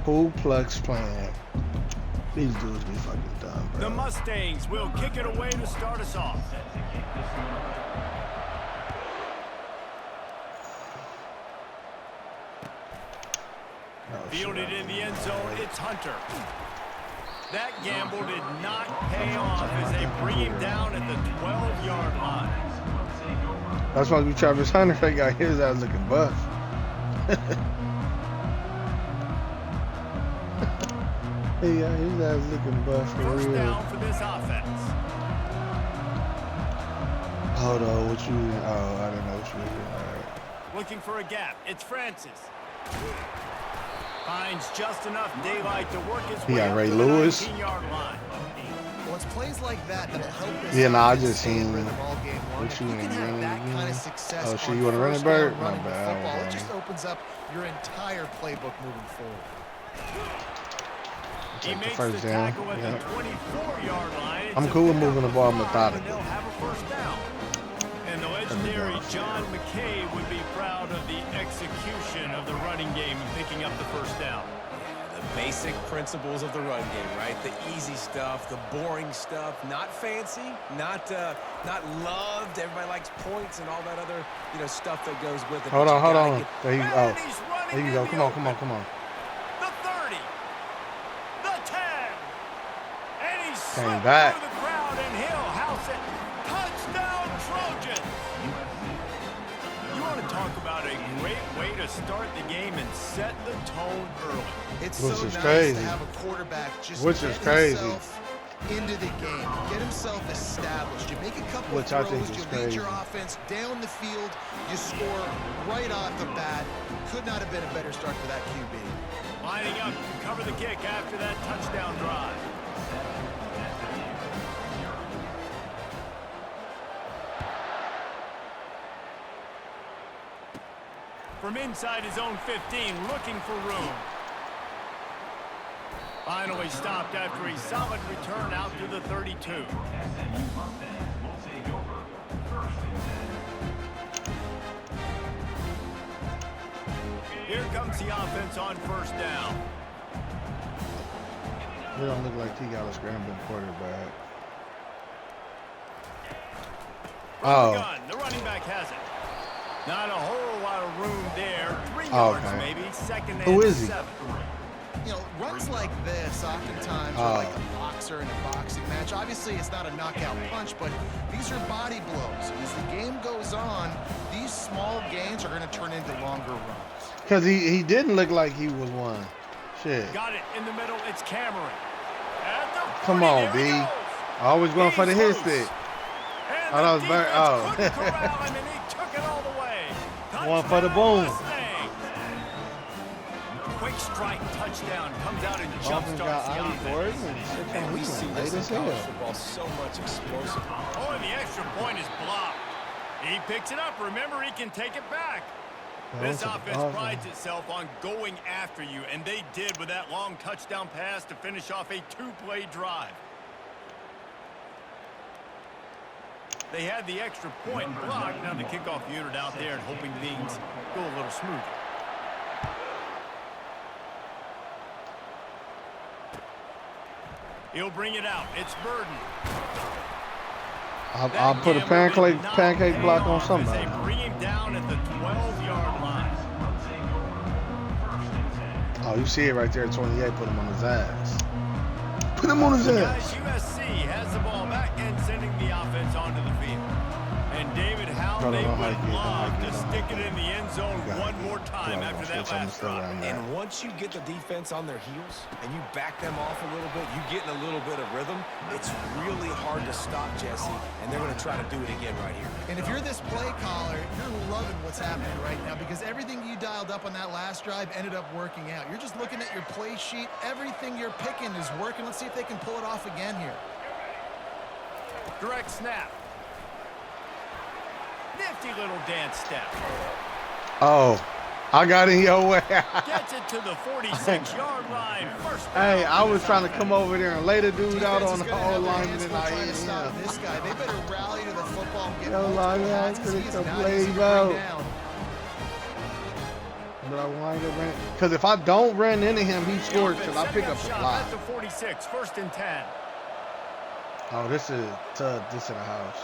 Who Plex playing? These dudes be fucking dumb, bro. The Mustangs will kick it away to start us off. Fielded in the end zone, it's Hunter. That gamble did not pay off as they bring him down at the 12-yard line. That's why we Travis Hunter. They got his ass looking buff. He got his ass looking buff for First real. down for this offense. Hold on, what you? Oh, I didn't know what you were doing. All right. Looking for a gap. It's Francis. Finds just enough daylight to work his He way got up Ray to the Lewis. 19-yard line. Well, plays like that that'll help this Yeah, nah, I offense just stay in seen rhythm all game long. what If you you can mean, have that really? kind of success Oh, shit, on you wanna run it, first Bird? down My running the bad, football, hold it just on. opens up your entire playbook moving forward. He Take the makes first the down. tackle at Yeah. the 24-yard line. It's I'm a cool with pickup moving the of ball 5, methodically. and they'll have a first down. And the legendary John McKay would be proud of the execution of the running game and picking up the first down. The basic principles of the run game, right? The easy stuff, the boring stuff, not fancy, not loved. Everybody likes points and all that other, stuff that goes with it. Hold But on, you hold gotta on. get- There you And go. he's running There you in go. the Come on, come on, open. come on. The 30, the 10, and he Came slipped back. through the crowd, and he'll house it. Touchdown, Trojans! You want to talk about a great way to start the game and set the tone early. It's Which so is nice crazy. to have a quarterback just Which get is crazy. himself into the game, get himself established. You make a couple Which of I think throws, is you lead your crazy. offense down the field, you score right off the bat. Could not have been a better start for that QB. Lining up to cover the kick after that touchdown drive. From inside his own 15, looking for room. Finally stopped after a solid return out to the 32. SMU Buckman will take over 1st and 10. Here comes the offense on first down. It don't look like he got a scrambling quarterback. From Oh. the gun, the running back has it. Not a whole lot of room there. 3 Oh, yards okay. maybe. Second Who and is he? 7. Runs like this oftentimes are like a boxer in a boxing match. Obviously, it's not a knockout punch, but these are body blows. As the game goes on, these small gains are going to turn into longer runs. Because he didn't look like he was one. Shit. Got it in the middle. It's Cameron. At the 40, Come on, there he B. goes. Always going for the hit He's stick. loose. And Oh, that was the very- defense oh. couldn't corral him, and he took it all the way. One for the Touchdown, boom. Mustangs. Quick strike touchdown comes out and jump Dolphins starts got the Ali offense. Gordon and shit Man, from we him. see Late this in as hell. college football so much explosive. Oh, and the extra point is blocked. He picks it up. Remember, he can take it back. This That's offense awesome. prides itself on going after you, and they did with that long touchdown pass to finish off a 2-play drive. They had the extra point blocked. Now the kickoff unit out there and hoping things go a little smoother. He'll bring it out. It's Burden. I'll put a pancake block on They somebody. bring him down at the 12-yard line. Oh, you see it right there at 28. Put him on his ass. Put him on his Guys, ass. USC has the ball back and sending the offense onto the field. And David, how No, no, they no, would Mikey, no, love Mikey, to no, stick it Mikey. in the end zone Got one it. more time Yeah, after that switch, I'm last still drive. around that. And once you get the defense on their heels and you back them off a little bit, you get in a little bit of rhythm, it's really hard to stop Jesse, and they're going to try to do it again right here. And if you're this play caller, you're loving what's happening right now because everything you dialed up on that last drive ended up working out. You're just looking at your play sheet. Everything you're picking is working. Let's see if they can pull it off again here. Direct snap. Nifty little dance step. Oh, I got in your way. Gets it to the 46-yard line. First down. Hey, I was trying to come over there and lay the dude out Defense on is the gonna whole have their line, hands and full I trying to hit stop him. this guy. They better rally to the football and get Yo, multiple line out, hats 'cause could he is have not played easy to out. bring down. But I wanted to run. Because if I don't run into him, he scores because I pick up the shot block. at the 46. First and 10. Oh, this is Tug. This in the house.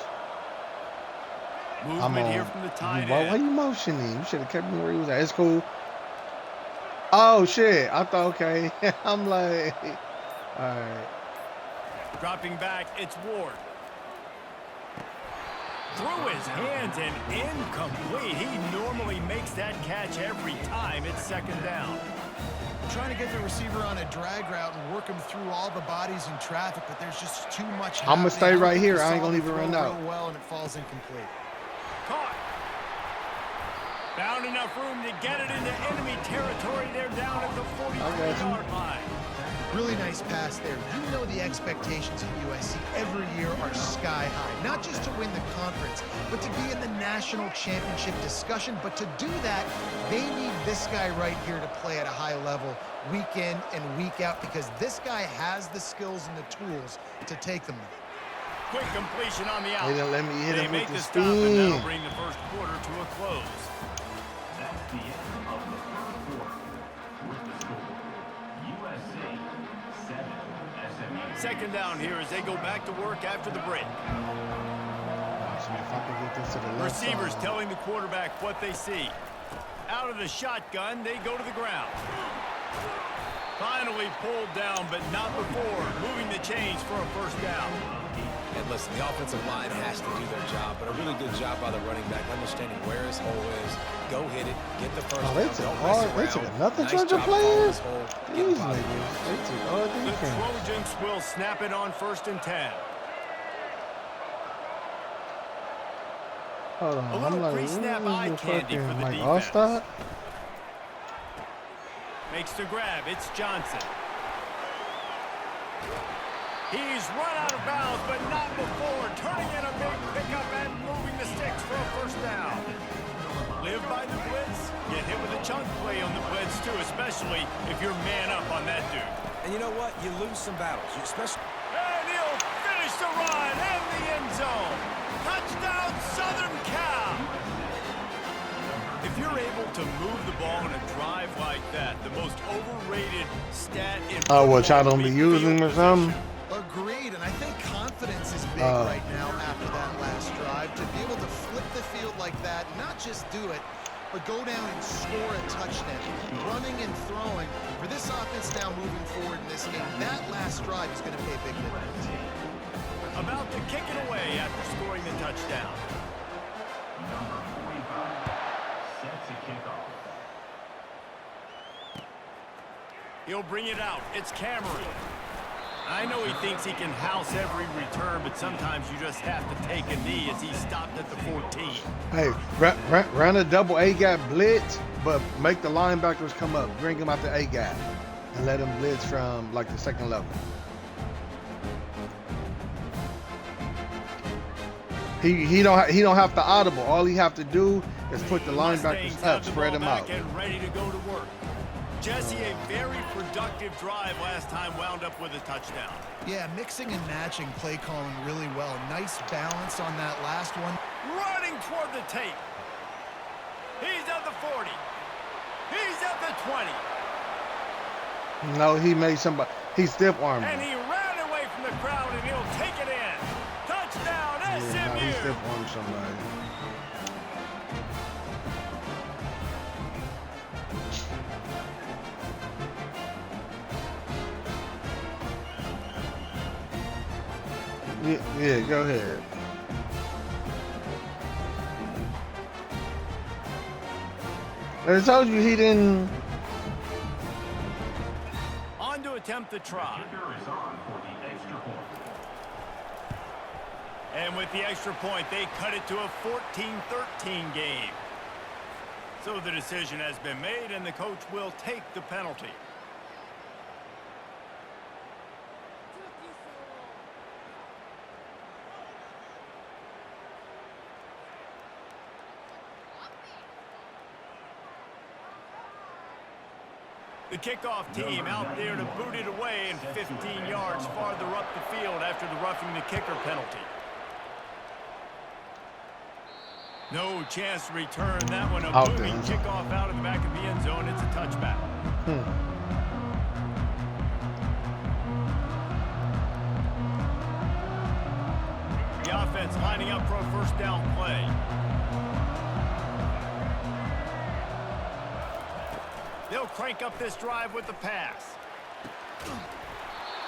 I'm Movement on. here from the tight Why end. you motioning? You should have kept me where he was at. It's cool. Oh, shit. I thought, okay. I'm like, all right. Dropping back, it's Ward. Through his hands and incomplete. He normally makes that catch every time. It's second down. Trying to get the receiver on a drag route and work him through all the bodies in traffic, but there's just too much I'ma happening. stay right I don't think here. he I ain't saw gonna the even throw run out. real well, and it falls incomplete. Caught. Found enough room to get it into enemy territory. They're down at the 43-yard line. Really nice pass there. You know the expectations at USC every year are sky high. Not just to win the conference, but to be in the national championship discussion. But to do that, they need this guy right here to play at a high level week in and week out, because this guy has the skills and the tools to take them there. Quick completion on the out. They didn't let me hit They him make with the the stop, and that'll spin. bring the first quarter to a close. That's the end of the first quarter. With the score, USC 7, SMU. Second down here as they go back to work after the break. See if I can get this to the left Receivers side. telling the quarterback what they see. Out of the shotgun, they go to the ground. Finally pulled down, but not before. Moving the chains for a first down. And listen, the offensive line has to do their job, but a really good job by the running back, understanding where his hole is. Go hit it, get the first Oh, they down, took don't all- mess they took around. another Nice Georgia job calling player? his hole, get These the positive niggas, yards. they took all The defense. Trojans will snap it on 1st and 10. Hold on, A I'm little like, pre-snap who eye is the candy for fucking the like defense. Allstott? Makes the grab. It's Johnson. He's run out of bounds, but not before. Turning in a big pickup and moving the sticks for a first down. Live by the blitz. Get hit with a chunk play on the blitz, too, especially if you're man up on that dude. And you know what? You lose some battles, especially. And he'll finish the run and the end zone. Touchdown, Southern Cal. If you're able to move the ball in a drive like that, the most overrated stat in Oh, what, football y'all don't would be field using him or something? position. Agreed, and I think confidence is big Oh. right now after that last drive. To be able to flip the field like that, not just do it, but go down and score a touchdown. Running and throwing. For this offense now moving forward in this game, that last drive is going to pay big dividends. About to kick it away after scoring the touchdown. Number 45 set to kick off. He'll bring it out. It's Cameron. I know he thinks he can house every return, but sometimes you just have to take a knee as he stopped at the 14. Hey, run a double A-gap blitz, but make the linebackers come up. Bring them out the A-gap and let them blitz from like the second level. He don't have to audible. All he have to do is put the linebackers Mustangs up, have the spread ball them out. back and ready to go to work. Jesse, a very productive drive last time, wound up with a touchdown. Yeah, mixing and matching play calling really well. Nice balance on that last one. Running toward the tape. He's at the 40. He's at the 20. No, he made somebody. He stiff armed And him. he ran away from the crowd, and he'll take it in. Touchdown, Yeah, no, he SMU. stiff armed somebody. Yeah, go ahead. I told you he didn't. On to attempt the try. Kicker is on for the extra point. And with the extra point, they cut it to a 14-13 game. So the decision has been made, and the coach will take the penalty. The kickoff team out there to boot it away and 15 yards farther up the field after the roughing the kicker penalty. No chance to return that one. A Out booming there. kickoff out of the back of the end zone. It's a touchback. The offense lining up for a first down play. They'll crank up this drive with the pass.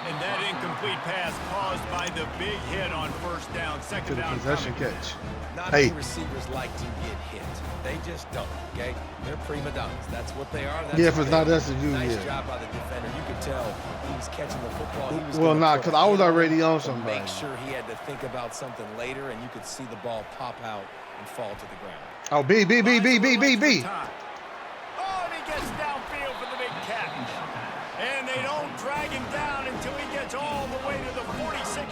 And that incomplete pass caused by the big hit on first down. To Second the down possession coming. catch. Not Hey. many receivers like to get hit. They just don't, okay? They're prima donnas. That's what they are. That's Yeah, if who it's they not are. us, it's you, Nice yeah. job by the defender. You could tell he was catching the football. He was Well, gonna nah, put because a I was hit on already it on to somebody. Make sure he had to think about something later, and you could see the ball pop out and fall to the ground. Oh, B. Oh, and he gets downfield for the big catch. And they don't drag him down until he gets all the way to the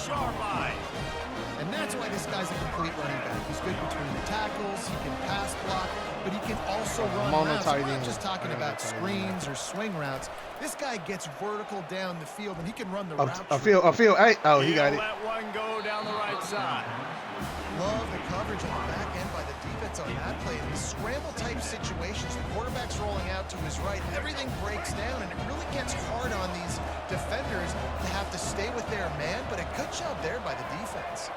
sharp eye. And that's why this guy's a complete running back. He's good between the tackles, he can pass block, but he can also run routes. We're not just talking about screens or swing routes. This guy gets vertical down the field, and he can run the route. I feel. Hey, oh, he got it. Let one go down the right side. Love the coverage on the back end by the defense on that play. In these scramble-type situations, the quarterback's rolling out to his right. Everything breaks down, and it really gets hard on these defenders to have to stay with their man, but a good job there by the defense.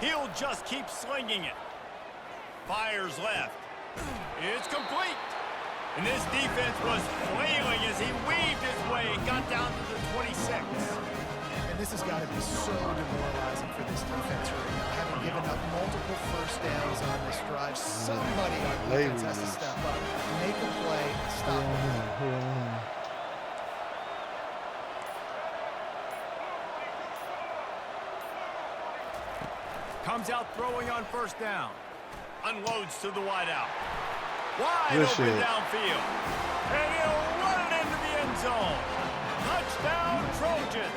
He'll just keep slinging it. Fires left. It's complete. And this defense was flailing as he weaved his way and got down to the 26. And this has got to be so demoralizing for this defense right now. Having given up multiple first downs on this drive, somebody on defense has to step up, make a play, stop it. Comes out throwing on first down. Unloads to the wideout. Wide Good open shit. downfield. And he'll run it into the end zone. Touchdown, Trojans.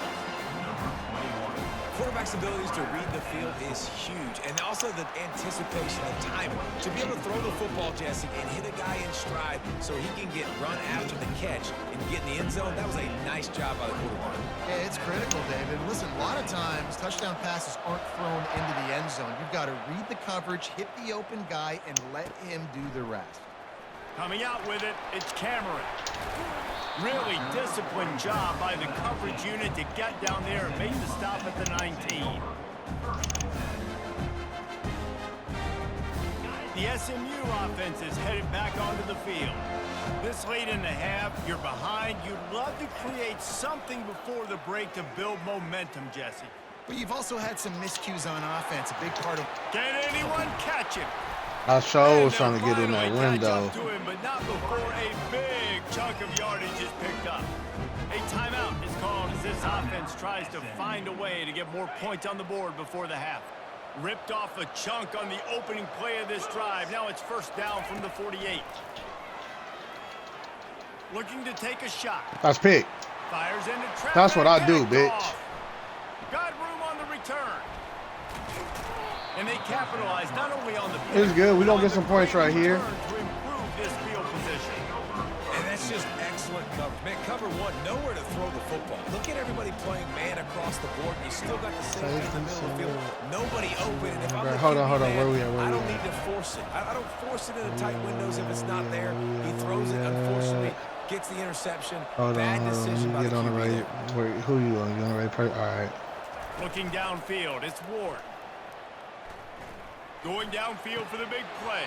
Quarterback's abilities to read the field is huge, and also the anticipation and timing. To be able to throw the football, Jesse, and hit a guy in stride so he can get run after the catch and get in the end zone, that was a nice job by the quarterback. Yeah, it's critical, David. Listen, a lot of times touchdown passes aren't thrown into the end zone. You've got to read the coverage, hit the open guy, and let him do the rest. Coming out with it, it's Cameron. Really disciplined job by the coverage unit to get down there and make the stop at the 19. The SMU offense is headed back onto the field. This late in the half, you're behind. You'd love to create something before the break to build momentum, Jesse. But you've also had some miscues on offense, a big part of... Can anyone catch him? I sure was And trying to get in that they'll finally catch window. up to him, but not before a big chunk of yardage is picked up. A timeout is called as this offense tries to find a way to get more points on the board before the half. Ripped off a chunk on the opening play of this drive. Now it's first down from the 48. Looking to take a shot. That's pick. Fires into traffic. That's what I do, and bitch. off. Got room on the return. And they capitalize not only on the It's good. We but gonna get on some the points great right here. return to improve this field position. And that's just excellent coverage. Man, cover one, nowhere to throw the football. Look at everybody playing man across the board. You still got the same in the middle of the field. Nobody open. And if I'm the Hold on. QB man, Where we at? I don't need to force it. I don't force it into tight windows if it's not there. He throws it, unfortunately, gets the interception. Bad decision by the Get on the QB right. there. Where, who you on? You on the right part? All right. Looking downfield, it's Ward. Going downfield for the big play.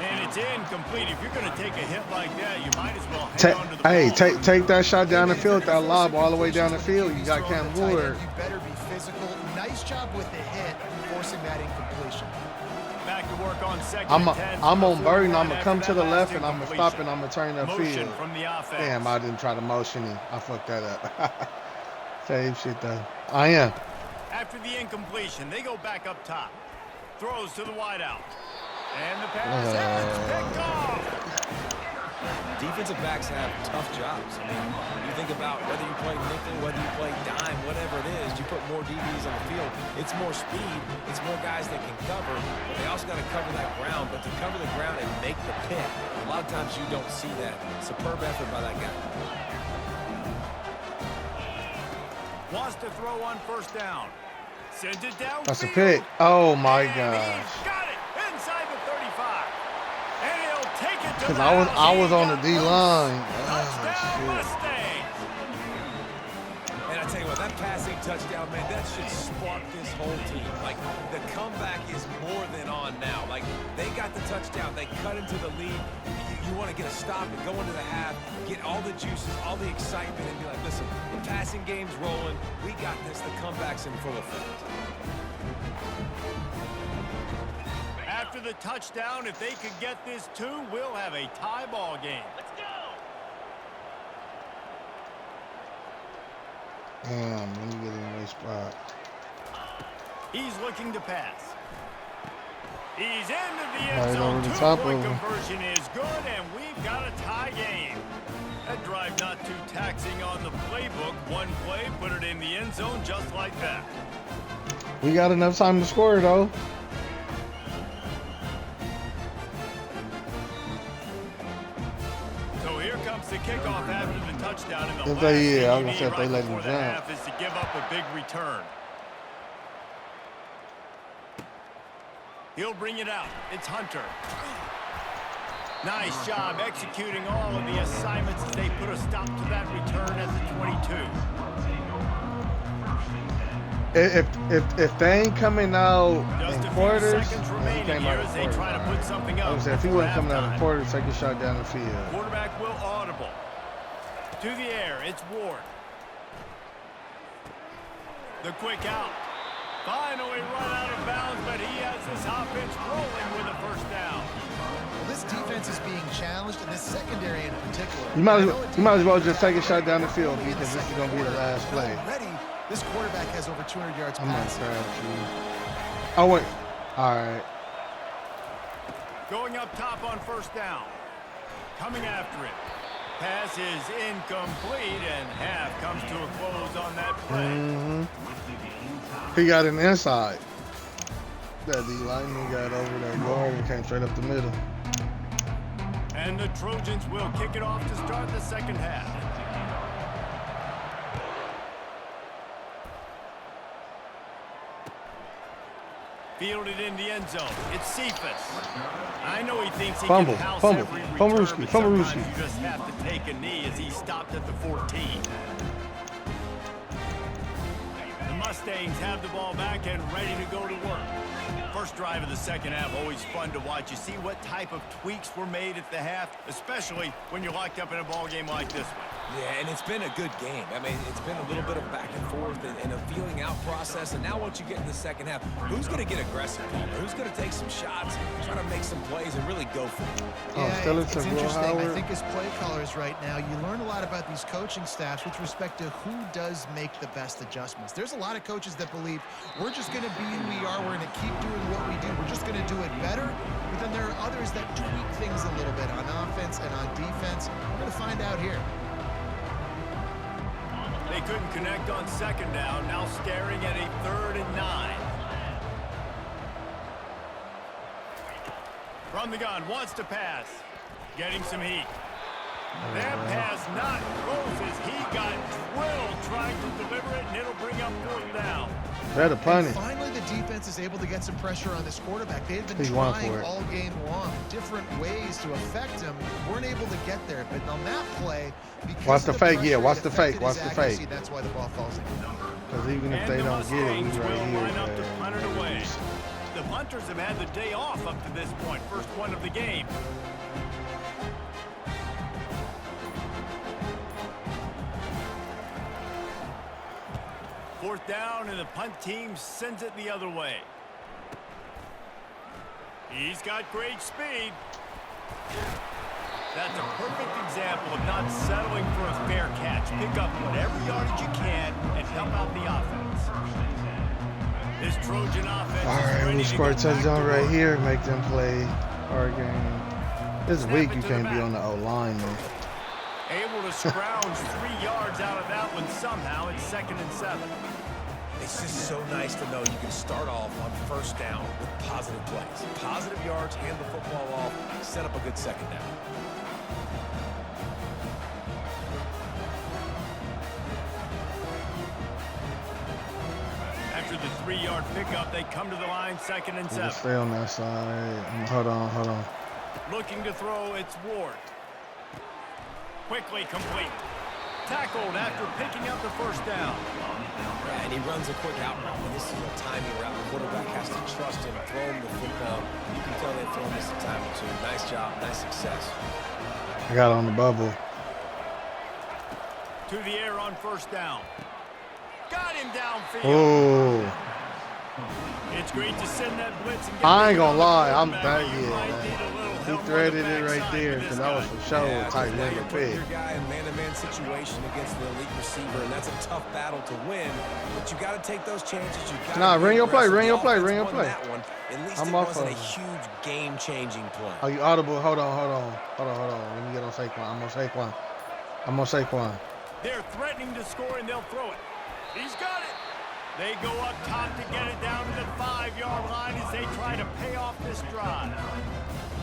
And it's incomplete. If you're going to take a hit like that, you might as well hang on to the ball. Take that shot down the field, that lob all the way down the field. You got Cam Ward. You better be physical. Nice job with the hit, forcing that incompletion. Back to work on second and 10. I'm on Burton. I'm going to After come to that the last left, and I'm going to stop, incompletion. and I'm going to turn the Motion field. from the offense. Damn, I didn't try to motion him. I fucked that up. Same shit, though. I am. After the incompletion, they go back up top. Throws to the wideout. And the pass is picked off. Defensive backs have tough jobs. I mean, you think about whether you play nickel, whether you play dime, whatever it is, you put more DBs on the field. It's more speed. It's more guys that can cover. But they also got to cover that ground. But to cover the ground and make the pick, a lot of times you don't see that. Superb effort by that guy. Wants to throw on first down. Sends it down. That's a pick. Oh, my And gosh. he's got it inside the 35. And he'll take it to Because the I house. was He on the got D-line. loose. Touchdown, Oh, Mustangs. And I tell you what, that passing touchdown, man, that should spark this whole team. Like, the comeback is more than on now. Like, they got the touchdown. They cut into the lead. You want to get a stop and go into the half, get all the juices, all the excitement, and be like, listen, the passing game's rolling. We got this. The comeback's in full effect. After the touchdown, if they could get this too, we'll have a tie ball game. Let's go. Damn, let me get in the right spot. He's looking to pass. He's into the Right end zone. over the top of Two-point him. conversion is good, and we've got a tie game. That drive not too taxing on the playbook. One play, put it in the end end zone just like that. We got enough time to score, though. So here comes the kickoff after the touchdown. And the If last they, thing yeah, I you was gonna say need if they right let him before the jump. half is to give up a big return. He'll bring it out. It's Hunter. Nice job executing all of the assignments as they put a stop to that return at the 22. If they ain't coming out Just in a few quarters, seconds he remaining came here out in as they quarters. try to put something I up. was saying, if he before wasn't coming out in halftime. quarters, take a shot down the field. Quarterback will audible. To the air, it's Ward. The quick out. Finally run out of bounds, but he has this offense rolling with a first down. Well, this defense is being challenged, and this secondary in particular. You might as well just take a shot down the field because this is going to be the last play. Already, this quarterback has over 200 yards I'm going to passing. crash you. Oh, wait. All right. Going up top on first down. Coming after it. Pass is incomplete, and half comes to a close on that play. He got an inside. That D-lineman got over that guard and came straight up the middle. And the Trojans will kick it off to start the second half. Fielded in the end zone. It's Cephas. I know he thinks he Fumble, can house fumble, every return, fumble-ooski, but fumble-ooski. sometimes you just have to take a knee as he stopped at the 14. The Mustangs have the ball back and ready to go to work. First drive of the second half, always fun to watch. You see what type of tweaks were made at the half, especially when you're locked up in a ball game like this one. Yeah, and it's been a good game. I mean, it's been a little bit of back and forth and a feeling out process. And now once you get in the second half, who's going to get aggressive, Palmer? Who's going to take some shots, try to make some plays, and really go for it? Oh, Yeah, still it's it's a Will interesting. I Howard. think as play callers right now, you learn a lot about these coaching staffs with respect to who does make the best adjustments. There's a lot of coaches that believe we're just going to be who we are. We're going to keep doing what we do. We're just going to do it better. But then there are others that tweak things a little bit on offense and on defense. We're going to find out here. They couldn't connect on second down, now staring at a 3rd and 9. From the gun, wants to pass. Getting some heat. That pass not close as he got drilled trying to deliver it, and it'll bring up 4th down. Better punt it. Finally, the defense is able to get some pressure on this quarterback. They've been He's going trying for it. all game long, different ways to affect him. Weren't able to get there, but on that play, because Watch of the fake, yeah, pressure, watch it the fake, affected watch his the accuracy. fake. That's why the ball falls in. Because even if And they the don't get it, Mustangs we right will here. line up to punt it man. away. The punters have had the day off up to this point, first one of the game. Fourth down, and the punt team sends it the other way. He's got great speed. That's a perfect example of not settling for a fair catch. Pick up whatever yardage you can and help out the offense. This Trojan offense All is right, ready we to scored a go back to touchdown right work. here. Make them play our game. This Snap week it you to the can't be back. on the O-line, man. Able to scrounge 3 yards out of that one somehow. It's 2nd and 7. It's just so nice to know you can start off on first down with positive plays. Positive yards, hand the football off, set up a good second down. After the 3-yard pickup, they come to the line, 2nd and 7. Stay on that side. Hold on. Looking to throw, it's Ward. Quickly complete. Tackled after picking up the first down. And he runs a quick out route. And this is a timing route. The quarterback has to trust him, throw him the football. You can tell they've thrown this a time or two. Nice job, nice success. I got on the bubble. To the air on first down. Got him downfield. Oh, It's great to send that blitz and get I ain't the gonna lie. quarterback. I'm that You might yeah. need a little He help on threaded the it right backside there with because this that was guy. for sure Yeah, a tight now end you're to putting pick. your guy in man-to-man situation against the elite receiver, and that's a tough battle to win. But you got to take those chances. You got Nah, to ring your play, aggressive. ring The your play, offense ring your won play. that one. At least I'm it off wasn't a of him. huge game-changing play. Are you audible? Hold on. Let me get on Saquon. I'm on Saquon. They're threatening to score, and they'll throw it. He's got it. They go up top to get it down to the 5-yard line as they try to pay off this drive.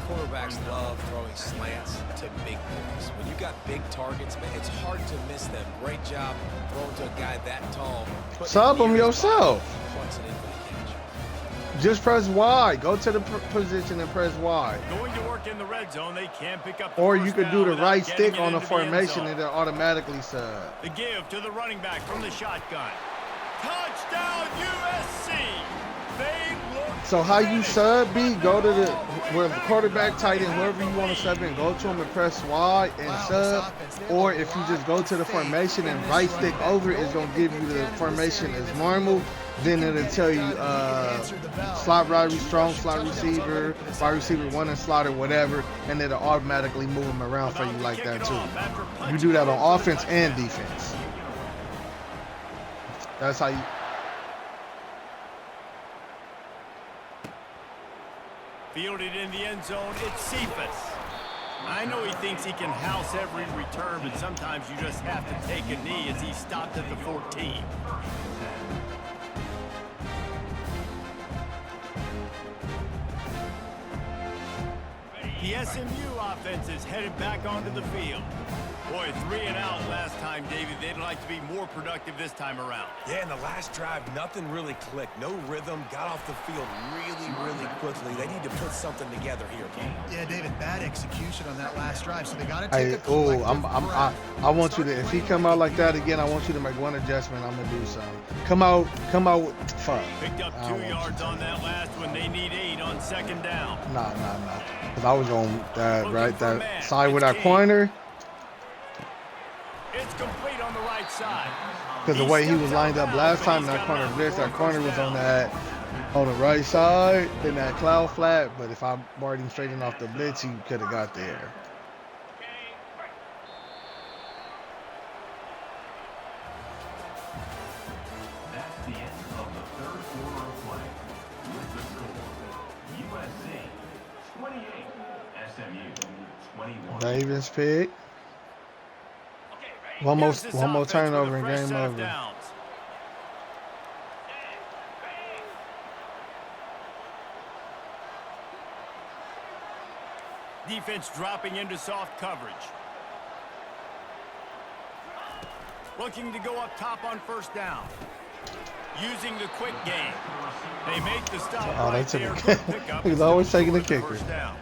Quarterbacks love throwing slants to big boys. When you got big targets, man, it's hard to miss them. Great job throwing to a guy that tall. Sub him yourself. Punts it in for the catch. Just press Y. Go to the position and press Y. Going to work in the red zone, they can't pick up the Or first you could down do the without right getting stick it on the into the end formation zone. and it'll automatically sub. The give to the running back from the shotgun. Touchdown USC. They look So how you ready. sub B, go to the where the quarterback, tight end, whoever you want to sub in, go to him and press Y and Wow, sub. this offense, they have Or a if you lot just go of to the faith formation in and this right running stick back. over, Go it's gonna and give get you the down in this formation area. as This normal. is Then it'll tell you answer the bell. slot wide 2 strong rushing slot touchdowns receiver, already for this wide offense. receiver 1 and slot or whatever, and it'll automatically move them around for you About to like kick that it too. off after You punching do that it in on for the offense and touchdown. defense. That's how you. Fielded in the end zone, it's Cephas. I know he thinks he can house every return, but sometimes you just have to take a knee as he stopped at the 14. The SMU offense is headed back onto the field. Boy, 3 and out last time, David. They'd like to be more productive this time around. Yeah, in the last drive, nothing really clicked. No rhythm. Got off the field really quickly. They need to put something together here. Yeah, David, bad execution on that last drive, so they got to take Hey, a collective breath. I want you to, if he come out like that again, I want you to make one adjustment. I'm gonna do something. Come out, fuck. Picked up I 2 don't want yards on that last one. They need 8 on second down. Nah. Cause I was on that Looking right, for man. that side with It's that King. corner. It's complete on the right side. Cause the way he was lined up last time, that corner was on the right side in that cloud flat. But if I barred him straight in off the blitz, he could have got there. That's the end of the third quarter of play. With the score, USC 28, SMU 21. Ravens pick. Here's this One more offense turnover with and a fresh game set of over. downs. Defense dropping into soft coverage. Looking to go up top on first down. Using the quick game. They make the stop Oh, they right took there. it. Good pickup. He's always taking the With the kicker. first down.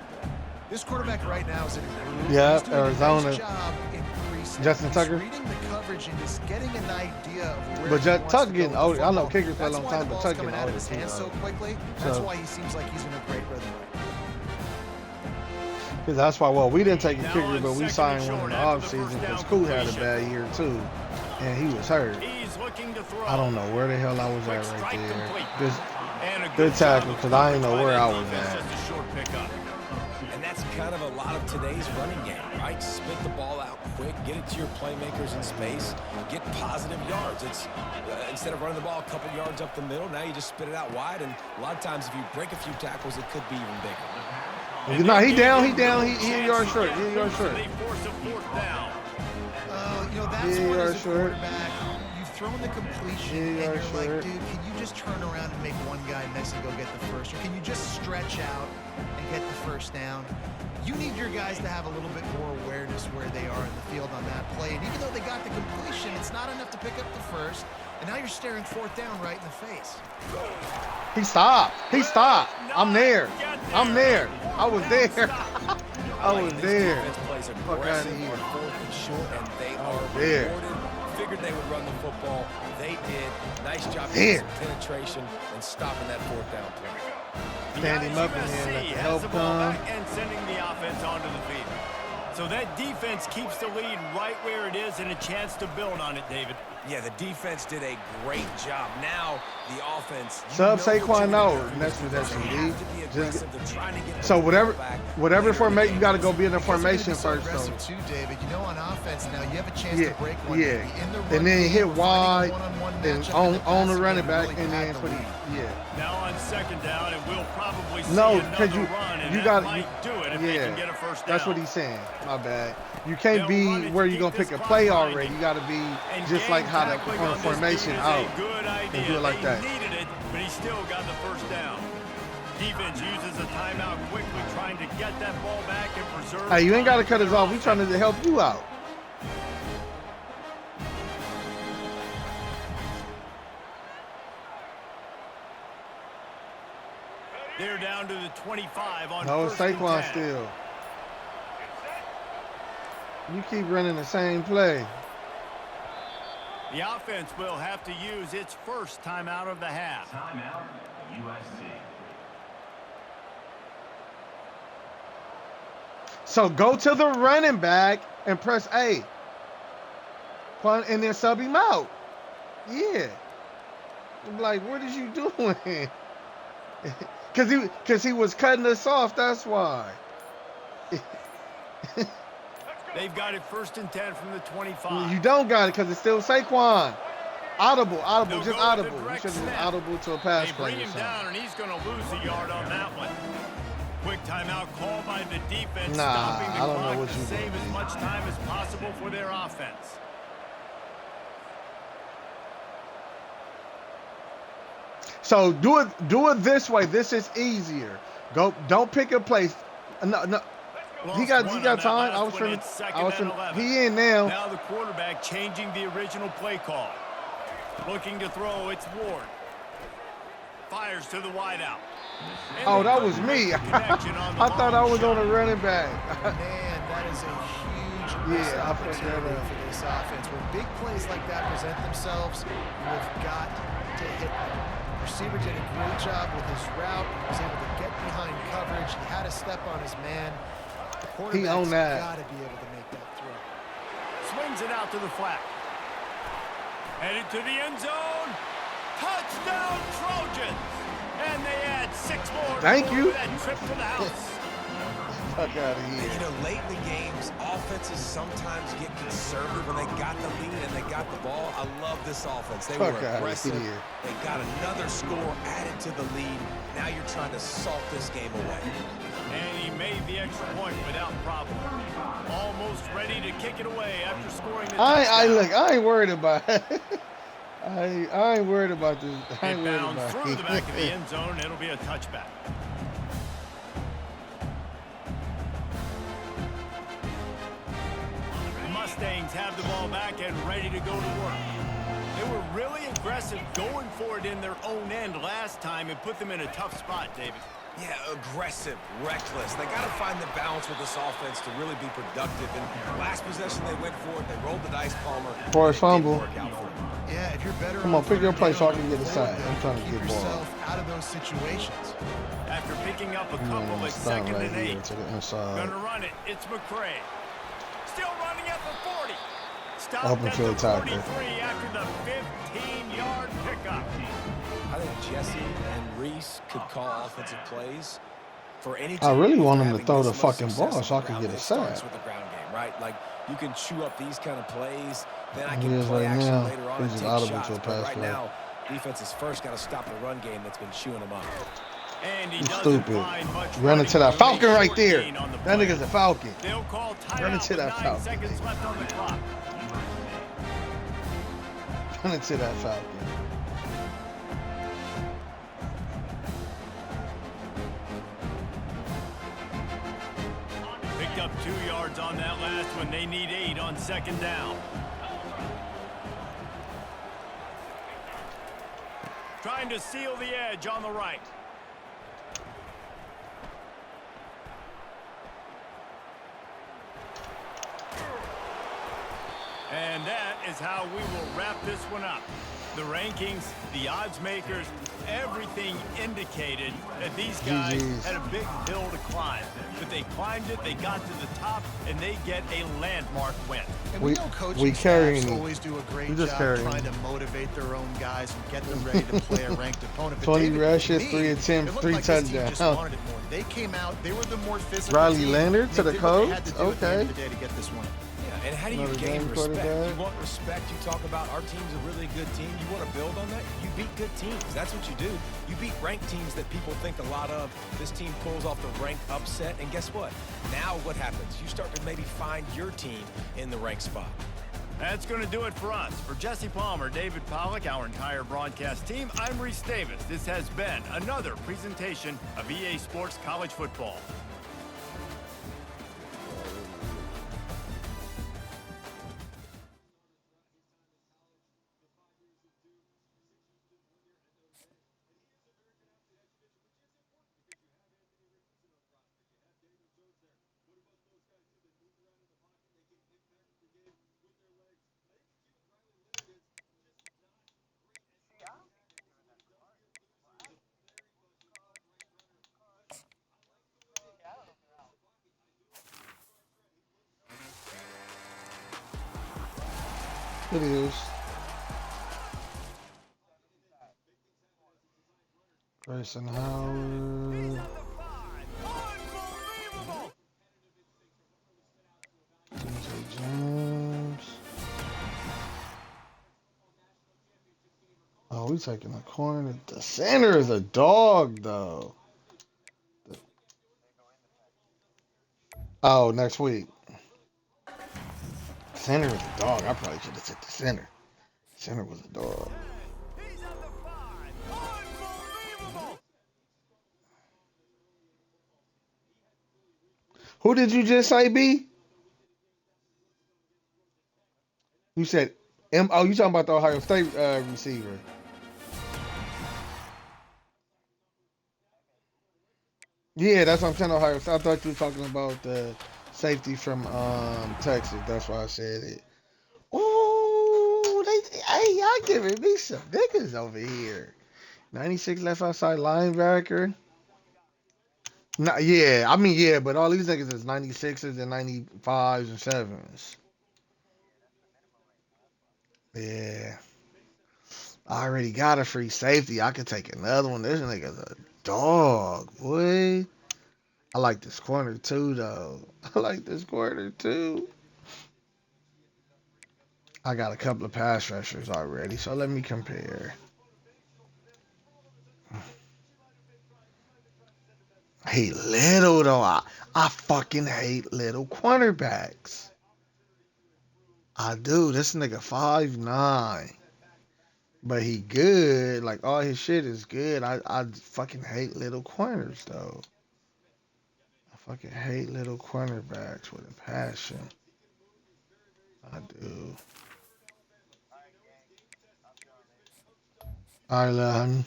This quarterback right now is in a groove. Yeah, He's doing a Arizona. nice job in preseason. Justin He's Tucker. reading the coverage and he's getting an idea of where But he wants Tucker to go getting with the older. I know football. kickers play a That's long why time, the but ball's Tucker coming getting out of older his too, hands so though. quickly. That's So- why he seems like he's in a great rhythm right now. Cause that's why. Well, we didn't take a Now kicker, on but we second signed and one in the short after the offseason first because down Cool had a completion. bad year too, and he was hurt. He's looking to throw. I don't know where the hell I was Quick at right strike there. complete. Just And a Good job tackle, of 'cause I didn't know coverage where by I that was defense, at. Just a short pickup. And that's kind of a lot of today's running game, right? Spit the ball out quick, get it to your playmakers in space, get positive yards. It's instead of running the ball a couple yards up the middle, now you just spit it out wide. And a lot of times, if you break a few tackles, it could be even bigger. no, he down. He a yard short. He a yard short. They force a fourth down. You know, that's Yeah, what you as are a short. quarterback, you've thrown the completion Yeah, you and are you're like, short. dude, can you just turn around and make one guy miss and go get the first? Or can you just stretch out and get the first down? You need your guys to have a little bit more awareness where they are in the field on that play. And even though they got the completion, it's not enough to pick up the first. And now you're staring fourth down right in the face. He stopped. I'm there. I was there. I was This there. defense plays Fuck outta aggressive here. on fourth and short, and they are there. rewarded. Figured they would run the football. They did. Nice job There. getting some penetration and stopping that fourth down play. Stand him up and USC then let the has help the ball come. back and sending the offense onto the field. So that defense keeps the lead right where it is and a chance to build on it, David. Yeah, the defense did a great job. Now the offense. you Sub know what Saquon you're now, gonna do. next possession, They D. have to be Just aggressive. They're trying to get the So whatever ball back formation, later in the you got to game. go be in the Because they're gonna formation be so first. aggressive So too, David. You know, on offense now, you have a chance yeah, to break one. yeah. Maybe in the run And then game hit or finding a wide one-on-one and matchup in on the the passing running game, back really and pad then the put it. lead. Yeah. Now on second down, and we'll probably see No, another because run, and you that got might do it if they can get a first down. That's what he's saying. My bad. You can't They'll run be it where to you're keep gonna this pick a clock play grinding. already. You got to be And just like game how to tackling on a on this formation dude is out a good idea. and do it like They that. needed it, but he still got the first down. Defense uses a timeout quickly, trying to get that ball back and preserve. Hey, you ain't got to time cut for us their off. We trying to offense. help you out. They're down to the 25 on No, it's first and Saquon 10. still. You keep running the same play. The offense will have to use its first timeout of the half. Timeout, USC. So go to the running back and press A. Punt and then sub him out. Yeah. I'm like, what is you doing? Cause he was cutting us off, that's why. They've got it first and 10 from the 25. You don't got it because it's still Saquon. Audible, They'll just go with the audible. You direct should have been snap. audible to a pass They play bring or him something. down, and he's going to lose a yard on that one. Quick timeout call by the defense, Nah, stopping the I don't know clock what to you save doing. as much time as possible for their offense. So do it this way. This is easier. Don't pick a place. No. He Lost got one on time. that I last was one. finna. It's second and 11. He in now. Now the quarterback changing the original play call. Looking to throw, it's Ward. Fires to the wideout. And Oh, they that couldn't was make me. the connection on the I thought I long was on shot. a running back. Man, that is a huge missed Yeah, I fucked that opportunity up. for this offense. When big plays like that present themselves, you have got to hit them. The receiver did a great job with his route. He was able to get behind coverage. He had a step on his man. The He owned that. got to be able to make that throw. Swings it out to the flat. Headed to the end zone. Touchdown Trojans! And they add 6 more. Thank you. For that trip to the house. Fuck out of And, here. you know, late in the games, offenses sometimes get conservative when they got the lead and they got the ball. I love this offense. They Fuck were outta aggressive. here. They got another score added to the lead. Now you're trying to salt this game away. And he made the extra point without problem. Almost ready to kick it away after scoring the touchdown. Look. I ain't worried about it. I ain't worried about this. I ain't It worried bounds about through the back of the it. end zone. It'll be a touchback. The Mustangs have the ball back and ready to go to work. They were really aggressive going for it in their own end last time and put them in a tough spot, David. Yeah, aggressive, reckless. They got to find the balance with this offense to really be productive. And last possession they went for it. They rolled the dice, Palmer. Forced It didn't fumble. work out for them. Yeah, if you're better Come on, off pick your getting place so I on can the get board, aside. then I'm trying to keep get ball. yourself out of those situations. After picking up a I'm couple gonna at stop second right and here 8. to the inside. Gonna run it. It's McCray. Still running at the 40. Stopped Open at field the tackle. 43 after the 15-yard pickup. I think Jesse and Reese could call offensive plays for any I team. really want after him to throw having the this much fucking success ball on so I the can ground. get a It starts sack. with the ground game, right? Like, you can chew up these kind of plays, then I He can is play right action now. later on He's and just take audible shots. to a But pass right play. now, defense has first got to stop the run game that's been chewing them up. And he You doesn't stupid. find much Run into that running room. Falcon right there. 14 on the That play. nigga's a Falcon. They'll call timeout Run into with that 9 Falcon, seconds nigga. left on the clock. Run into that Falcon. Picked up 2 yards on that last one. They need 8 on second down. Trying to seal the edge on the right. And that is how we will wrap this one up. The rankings, the odds makers, everything indicated that these guys GGs. had a big hill to climb. But they climbed it, they got to the top, and they get a landmark win. And We- we know coaching we carrying staffs him. always do a great We just job carrying trying him. to motivate their own guys and get them ready to play a ranked opponent. But 20 David, rushes, to me, 3 attempts, it looked 3 like this team touchdowns. just wanted it more. They came out, they were the more physical Riley team. Leonard to They the did what they had coach? to do at the end of Okay. the day to get this one. Yeah, and how do you Notre gain Dame respect? quarterback. You want respect. You talk about our team's a really good team. You want to build on that. You beat good teams. That's what you do. You beat ranked teams that people think a lot of. This team pulls off the ranked upset, and guess what? Now what happens? You start to maybe find your team in the ranked spot. That's going to do it for us. For Jesse Palmer, David Pollack, our entire broadcast team, I'm Reese Davis. This has been another presentation of EA Sports College Football. It is. Grayson Howard. Unbelievable! DJ James. Oh, we taking a corner. The center is a dog, though. Oh, next week. Center is a dog. I probably should have took the center. Center was a dog. He's at the 5. Unbelievable! Who did you just say, B? You said M. Oh, you talking about the Ohio State receiver? Yeah, that's what I'm saying. Ohio State. I thought you were talking about the safety from Texas. That's why I said it. Ooh, hey, y'all giving me some niggas over here. 96 left outside linebacker. Nah, yeah, I mean, yeah, but all these niggas is 96s and 95s and 7s. Yeah. I already got a free safety. I could take another one. This nigga's a dog, boy. I like this corner too, though. I like this corner too. I got a couple of pass rushers already, so let me compare. I hate little though. I fucking hate little cornerbacks. I do. This nigga 5'9", but he good. Like all his shit is good. I fucking hate little corners though. I fucking hate little cornerbacks with a passion. I do. All right, love.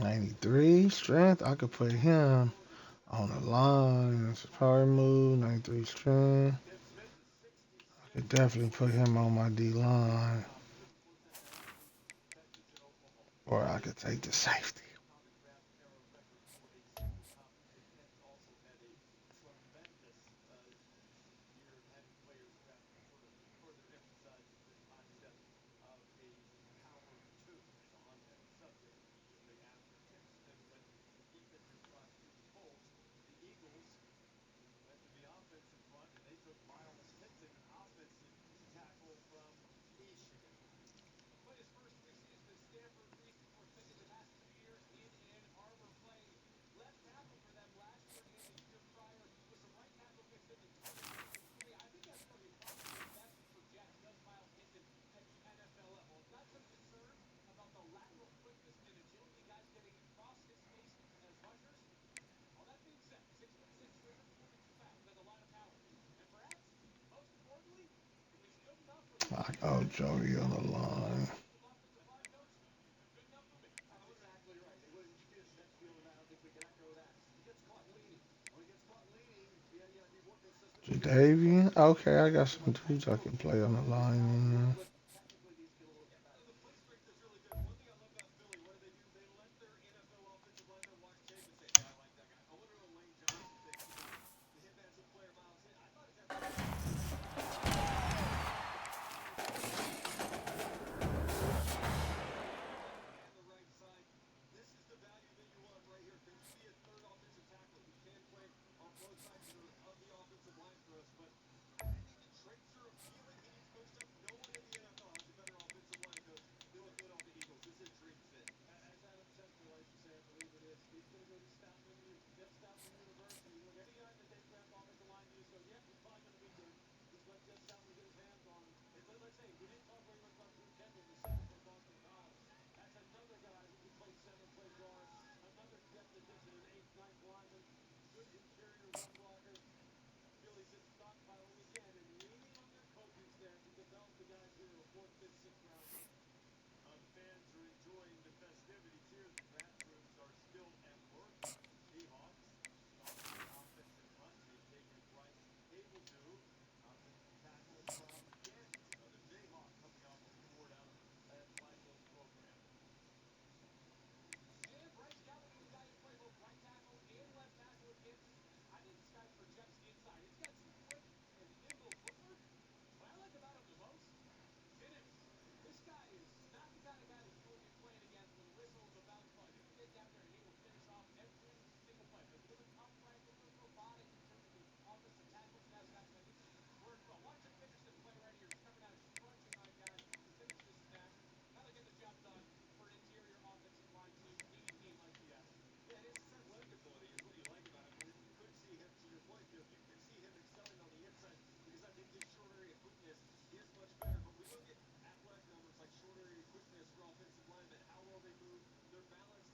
'93 strength. I could put him on the line. That's a power move. '93 strength. I could definitely put him on my D line. Or I could take the safety. Oh, Joey on the line. Jadavian? Okay, I got some dudes I can play on the line.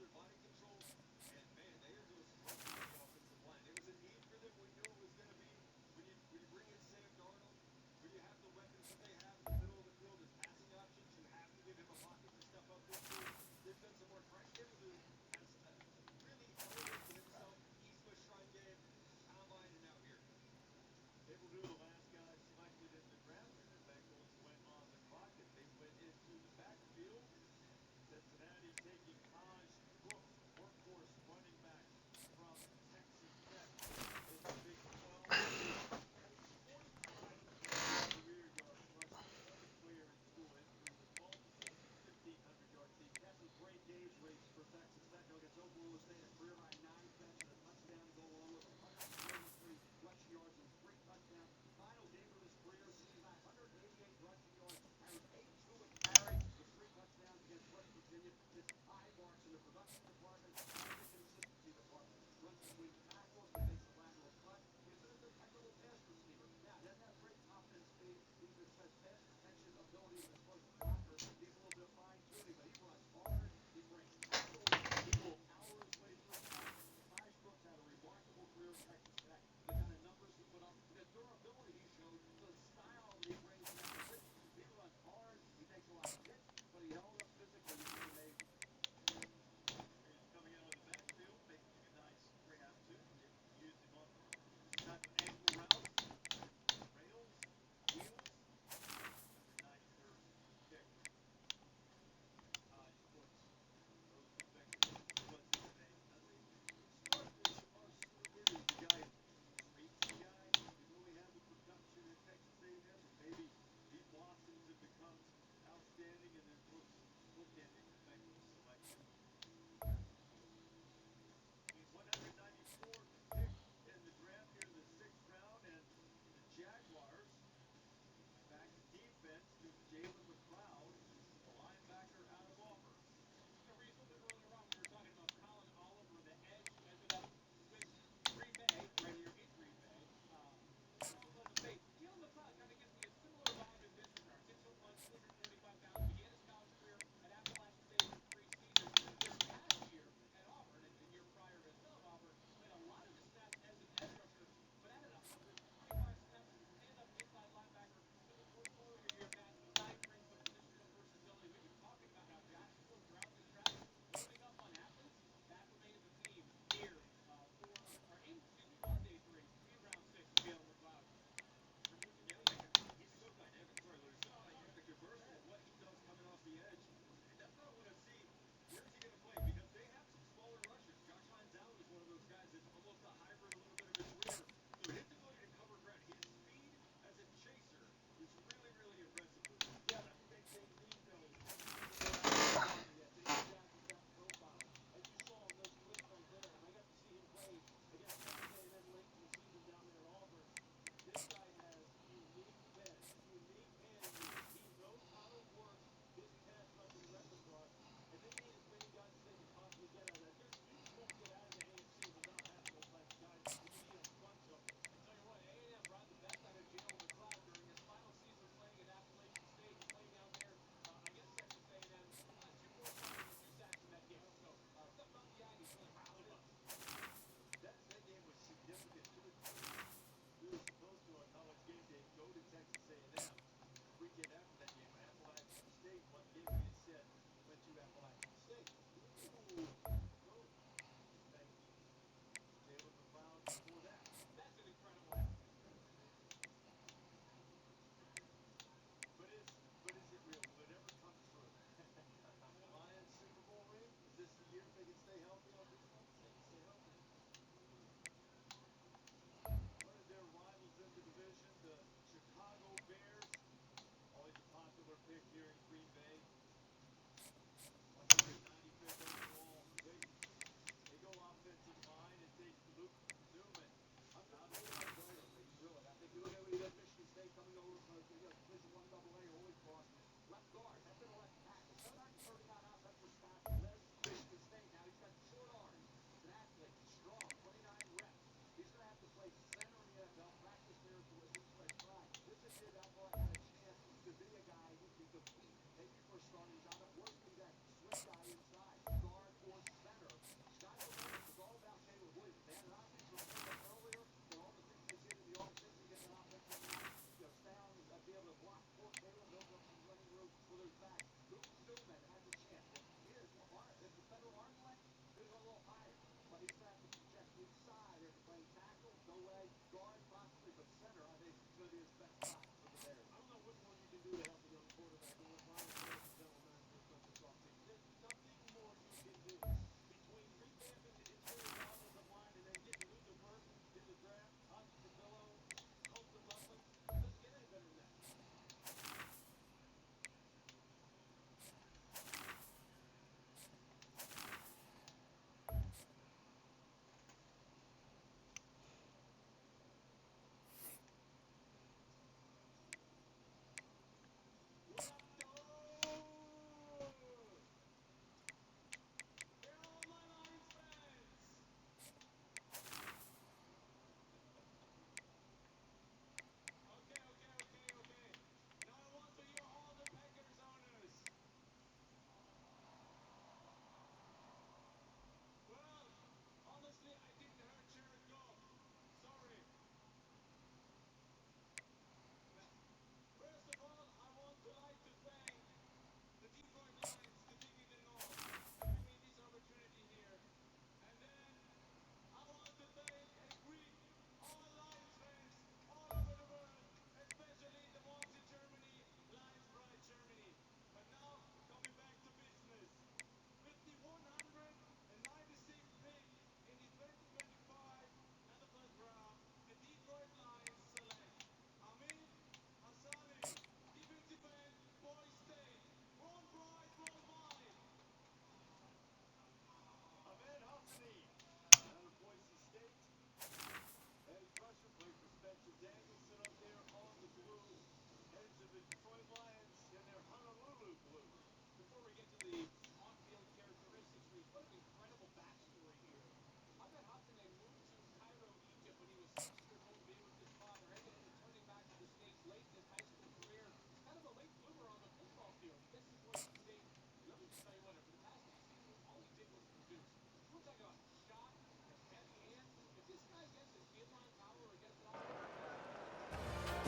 their body control, and man, they are doing some work on the offensive line. It was a need for them. We knew it was going to be when you bring in Sam Darnold, when you have the weapons that they have in the middle of the field as passing options, you have to give him a pocket to step up into. They've done some work. Frank Kivelu has really elevated himself East West Shrine Game, Combine, and now here. People knew the last guy selected in the draft for the Bengals went on the clock as they went into the backfield. Cincinnati taking Taj Brooks.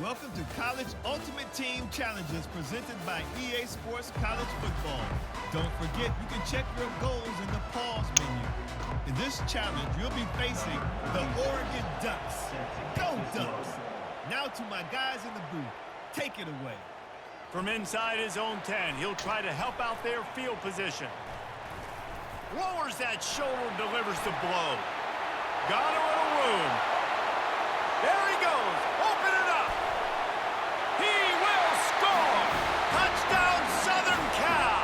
Welcome to College Ultimate Team Challenges presented by EA Sports College Football. Don't forget, you can check your goals in the pause menu. In this challenge, you'll be facing the Oregon Ducks. Go Ducks! Now to my guys in the booth. Take it away. From inside his own 10, he'll try to help out their field position. Lowers that shoulder, delivers the blow. Got a little room. There he goes. Open it up. He will score. Touchdown, Southern Cal.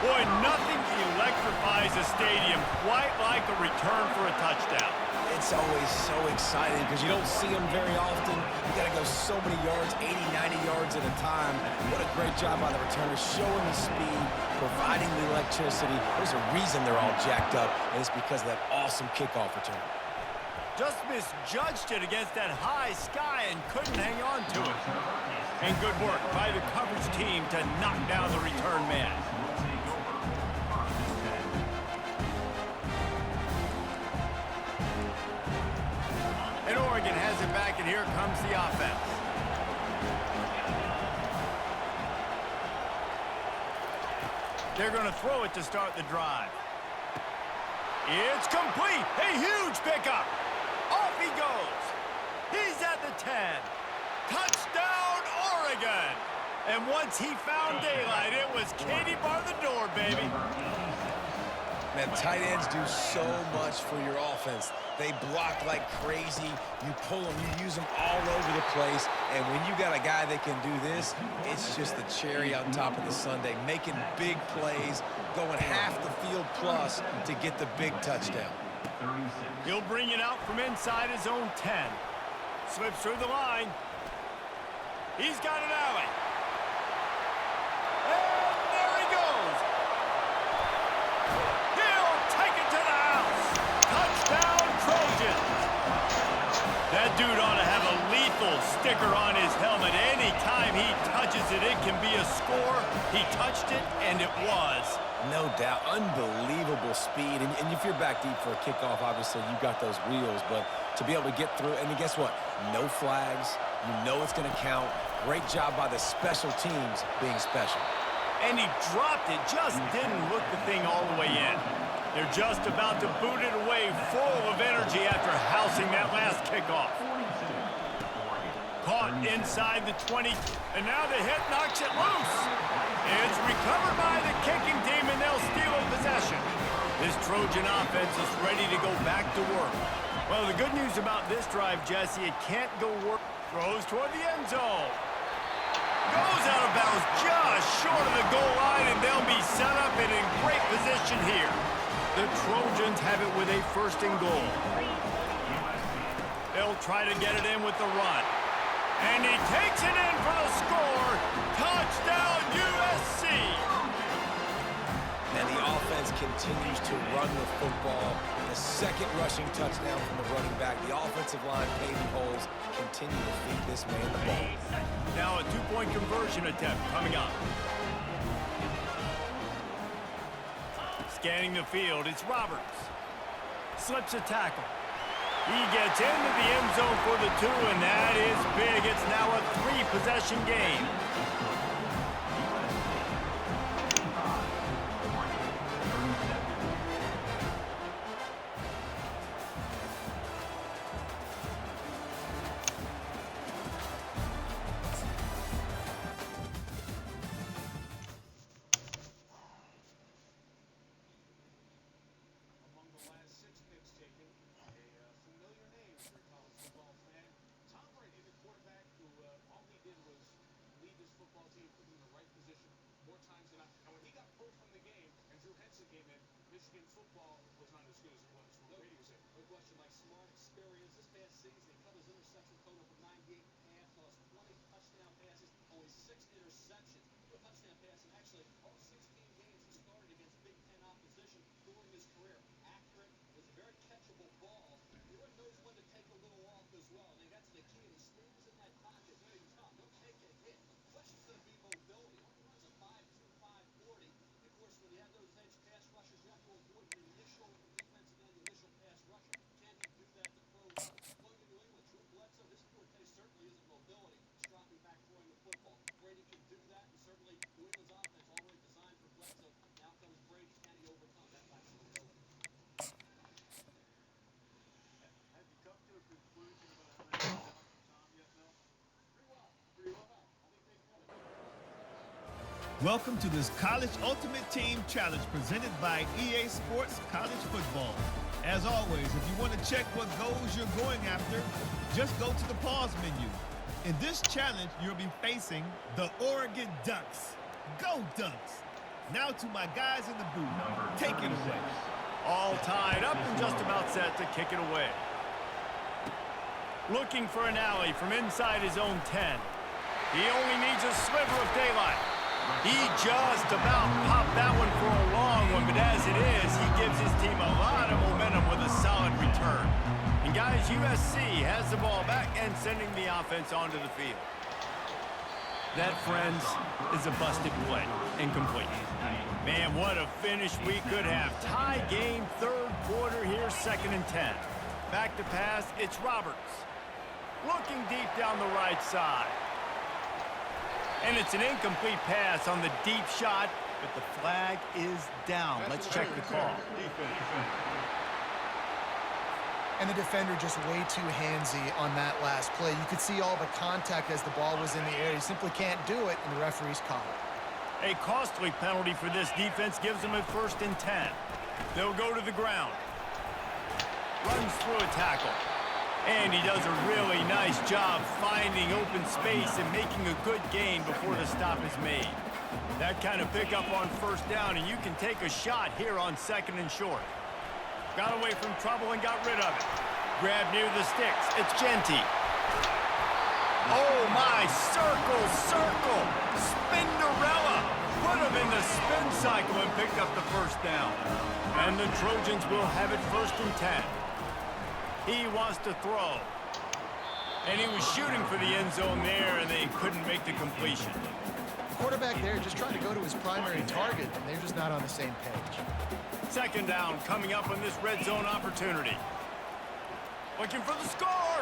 Boy, nothing electrifies a stadium quite like a return for a touchdown. It's always so exciting because you don't see them very often. You got to go so many yards, 80, 90 yards at a time. What a great job by the returners, showing the speed, providing the electricity. There's a reason they're all jacked up, and it's because of that awesome kickoff return. Just misjudged it against that high sky and couldn't hang on to it. And good work by the coverage team to knock down the return man. And Oregon has it back, and here comes the offense. They're going to throw it to start the drive. It's complete. A huge pickup. Off he goes. He's at the 10. Touchdown, Oregon. And once he found daylight, it was Katie bar the door, baby. Man, tight ends do so much for your offense. They block like crazy. You pull them, you use them all over the place. And when you got a guy that can do this, it's just the cherry on top of the sundae, making big plays, going half the field plus to get the big touchdown. He'll bring it out from inside his own 10. Slips through the line. He's got an alley. And there he goes. He'll take it to the house. Touchdown, Trojans. That dude ought to have a lethal sticker on his helmet. Anytime he touches it, it can be a score. He touched it, and it was. No doubt. Unbelievable speed. And if you're back deep for a kickoff, obviously you got those wheels. But to be able to get through, and guess what? No flags. You know it's going to count. Great job by the special teams being special. And he dropped it, just didn't look the thing all the way in. They're just about to boot it away, full of energy after housing that last kickoff. Caught inside the 20, and now the hit knocks it loose. It's recovered by the kicking team, and they'll steal a possession. This Trojan offense is ready to go back to work. Well, the good news about this drive, Jesse, it can't go work. Throws toward the end zone. Goes out of bounds just short of the goal line, and they'll be set up and in great position here. The Trojans have it with a first and goal. They'll try to get it in with the run. And he takes it in for the score. Touchdown, USC. And the offense continues to run the football. The second rushing touchdown from the running back. The offensive line paving holes. Continue to feed this man the ball. Now a two-point conversion attempt coming up. Scanning the field, it's Roberts. Slips a tackle. He gets into the end zone for the 2, and that is big. It's now a 3-possession game. Among the last 6 picks taken, a familiar name for a college football fan. Tom Brady, the quarterback who all he did was lead this football team, put them in the right position more times than not. And when he got pulled from the game and Drew Henson came in, Michigan football was not as good as it was when Brady was in. No question, like smart experience. This past season, he cut his interception total from 98 and a half, lost 20 touchdown passes, only 6 interceptions. A touchdown pass, and actually all 16 games he started against Big Ten opposition during his career. Accurate, was a very catchable ball. He knows when to take a little off as well. I think that's the key. And he stays in that pocket very tough. Don't take a hit. The question's going to be mobility. Only runs a 5.2, 5.40. Of course, when you have those edge pass rushers, you have to avoid your initial defensive end, initial pass rusher. Can he do that the pro level? Going to New England, Drew Bledsoe, his forte certainly isn't Welcome to this College Ultimate Team Challenge presented by EA Sports College Football. As always, if you want to check what goals you're going after, just go to the pause menu. In this challenge, you'll be facing the Oregon Ducks. Go Ducks! Now to my guys in the booth. Take it away. All tied up and just about set to kick it away. Looking for an alley from inside his own 10. He only needs a sliver of daylight. He just about popped that one for a long one, but as it is, he gives his team a lot of momentum with a solid return. And guys, USC has the ball back and sending the offense onto the field. That, friends, is a busted play. Incomplete. Man, what a finish we could have. Tie game, third quarter here, 2nd and 10. Back to pass, it's Roberts. Looking deep down the right side. And it's an incomplete pass on the deep shot, but the flag is down. Let's check the call. And the defender just way too handsy on that last play. You could see all the contact as the ball was in the air. He simply can't do it, and the referee's call it. A costly penalty for this defense gives them a 1st and 10. They'll go to the ground. Runs through a tackle. And he does a really nice job finding open space and making a good gain before the stop is made. That kind of pickup on 1st down, and you can take a shot here on 2nd and short. Got away from trouble and got rid of it. Grab near the sticks. It's Genty. Oh, my. Circle. Spinderella. Put him in the spin cycle and picked up the 1st down. And the Trojans will have it 1st and 10. He wants to throw. And he was shooting for the end zone there, and they couldn't make the completion. The quarterback there just trying to go to his primary target, and they're just not on the same page. 2nd down coming up on this red zone opportunity. Looking for the score.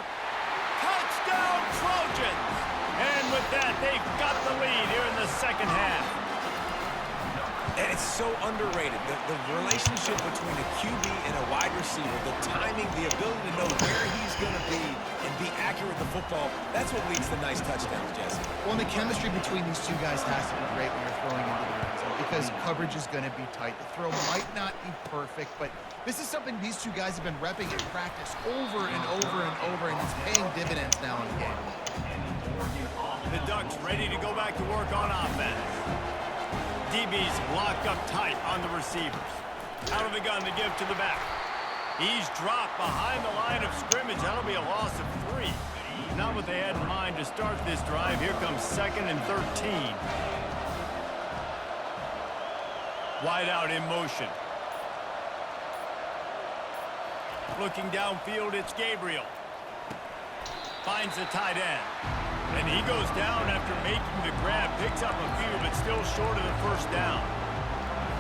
Touchdown, Trojans! And with that, they've got the lead here in the 2nd half. And it's so underrated. The relationship between a QB and a wide receiver, the timing, the ability to know where he's going to be and be accurate with the football, that's what leads to nice touchdowns, Jesse. Well, and the chemistry between these two guys has to be great when you're throwing into the end zone because coverage is going to be tight. The throw might not be perfect, but this is something these two guys have been repping in practice over and over and over, and it's paying dividends now in the game. The Ducks ready to go back to work on offense. DB's locked up tight on the receivers. Out of the gun to give to the back. He's dropped behind the line of scrimmage. That'll be a loss of 3. Not what they had in mind to start this drive. Here comes 2nd and 13. Wide out in motion. Looking downfield, it's Gabriel. Finds the tight end. And he goes down after making the grab. Picks up a few, but still short of the 1st down.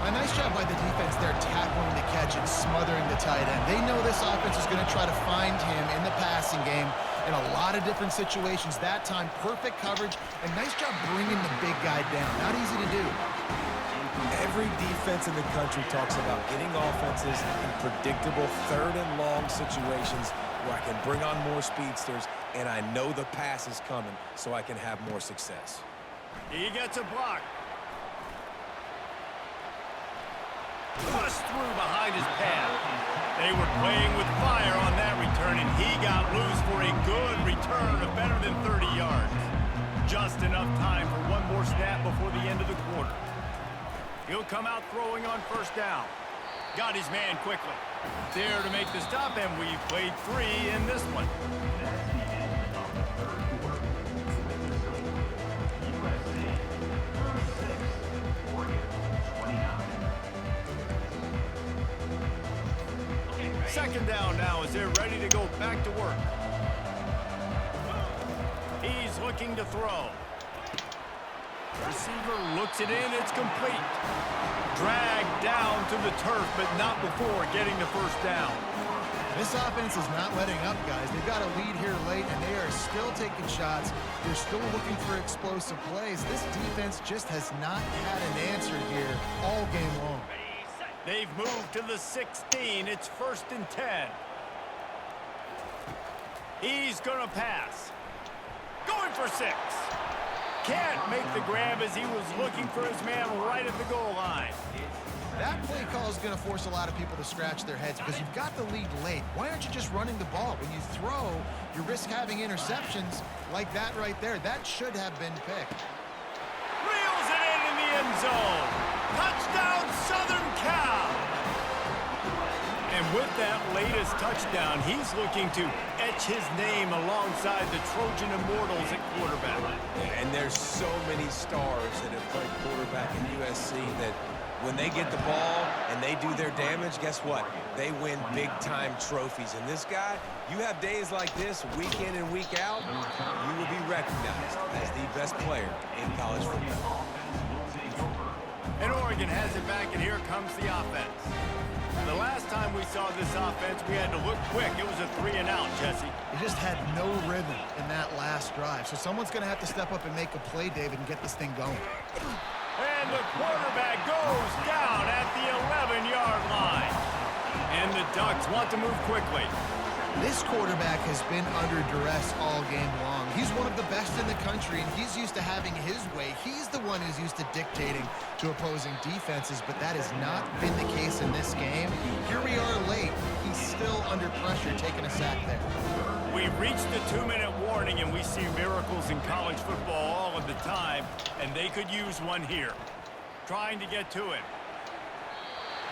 A nice job by the defense there tackling the catch and smothering the tight end. They know this offense is going to try to find him in the passing game in a lot of different situations. That time, perfect coverage, and nice job bringing the big guy down. Not easy to do. Every defense in the country talks about getting offenses in predictable 3rd and long situations where I can bring on more speedsters, and I know the pass is coming, so I can have more success. He gets a block. Bust through behind his pad. They were playing with fire on that return, and he got loose for a good return of better than 30 yards. Just enough time for one more snap before the end of the quarter. He'll come out throwing on 1st down. Got his man quickly. There to make the stop, and we've played 3 in this one. That's the end of the 3rd quarter. USC 36, Oregon 29. 2nd down now as they're ready to go back to work. He's looking to throw. Receiver looks it in, it's complete. Dragged down to the turf, but not before getting the 1st down. This offense is not letting up, guys. They've got a lead here late, and they are still taking shots. They're still looking for explosive plays. This defense just has not had an answer here all game long. They've moved to the 16. It's 1st and 10. He's going to pass. Going for 6. can't make the grab as he was looking for his man right at the goal line. That play call is going to force a lot of people to scratch their heads because you've got the lead late. Why aren't you just running the ball? When you throw, you risk having interceptions like that right there. That should have been picked. Reels it in the end zone. Touchdown, Southern Cal. And with that latest touchdown, he's looking to etch his name alongside the Trojan Immortals at quarterback. And there's so many stars that have played quarterback in USC that when they get the ball and they do their damage, guess what? They win big-time trophies. And this guy, you have days like this, week in and week out, you will be recognized as the best player in college football. And Oregon has it back, and here comes the offense. The last time we saw this offense, we had to look quick. It was a 3-and-out, Jesse. They just had no rhythm in that last drive. So someone's going to have to step up and make a play, David, and get this thing going. And the quarterback goes down at the 11-yard line. And the Ducks want to move quickly. This quarterback has been under duress all game long. He's one of the best in the country, and he's used to having his way. He's the one who's used to dictating to opposing defenses, but that has not been the case in this game. Here we are late. He's still under pressure, taking a sack there. We've reached the 2-minute warning, and we see miracles in college football all of the time, and they could use one here. Trying to get to it.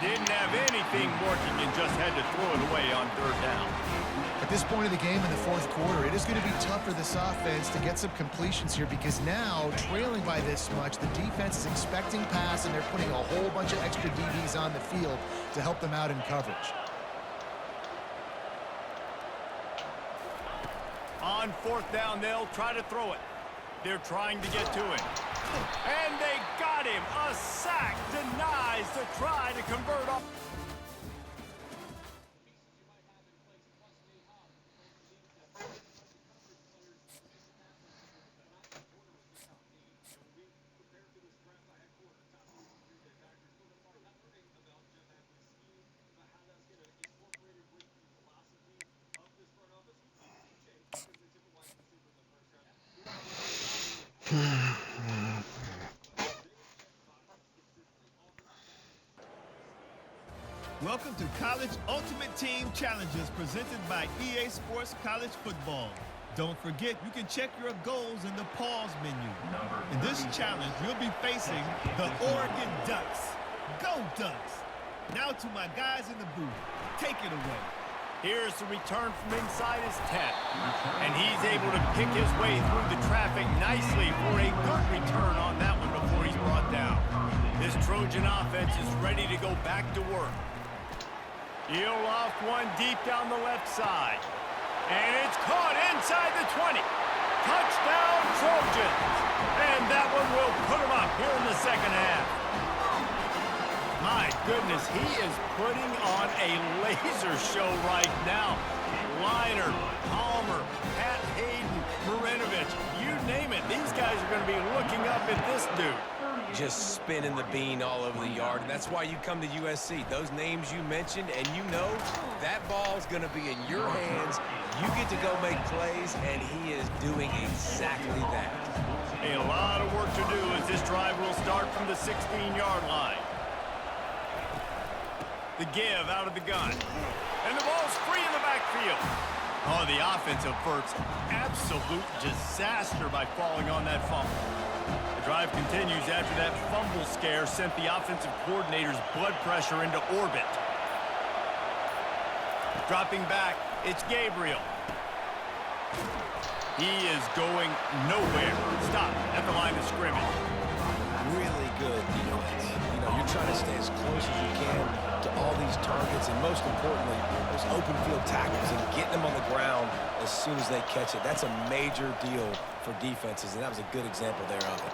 Didn't have anything working and just had to throw it away on 3rd down. At this point of the game in the 4th quarter, it is going to be tough for this offense to get some completions here because now, trailing by this much, the defense is expecting pass and they're putting a whole bunch of extra DBs on the field to help them out in coverage. On 4th down, they'll try to throw it. They're trying to get to him. And they got him. A sack denies the try to convert up. Welcome to College Ultimate Team Challenges presented by EA Sports College Football. Don't forget, you can check your goals in the pause menu. In this challenge, you'll be facing the Oregon Ducks. Go Ducks! Now to my guys in the booth. Take it away. Here's the return from inside his tent. And he's able to pick his way through the traffic nicely for a good return on that one before he's brought down. This Trojan offense is ready to go back to work. He'll loft one deep down the left side. And it's caught inside the 20. Touchdown, Trojans. And that one will put him up here in the 2nd half. My goodness, he is putting on a laser show right now. Liner, Palmer, Pat Hayden, Marinovich, you name it. These guys are going to be looking up at this dude. Just spinning the bean all over the yard. And that's why you come to USC. Those names you mentioned, and you know that ball's going to be in your hands. You get to go make plays, and he is doing exactly that. A lot of work to do as this drive will start from the 16-yard line. The give out of the gun. And the ball's free in the backfield. Oh, the offense averts absolute disaster by falling on that fumble. The drive continues after that fumble scare sent the offensive coordinator's blood pressure into orbit. Dropping back, it's Gabriel. He is going nowhere. Stop at the line of scrimmage. Really good defense. You know, you're trying to stay as close as you can to all these targets, and most importantly, those open field tackles and getting them on the ground as soon as they catch it. That's a major deal for defenses, and that was a good example there of it.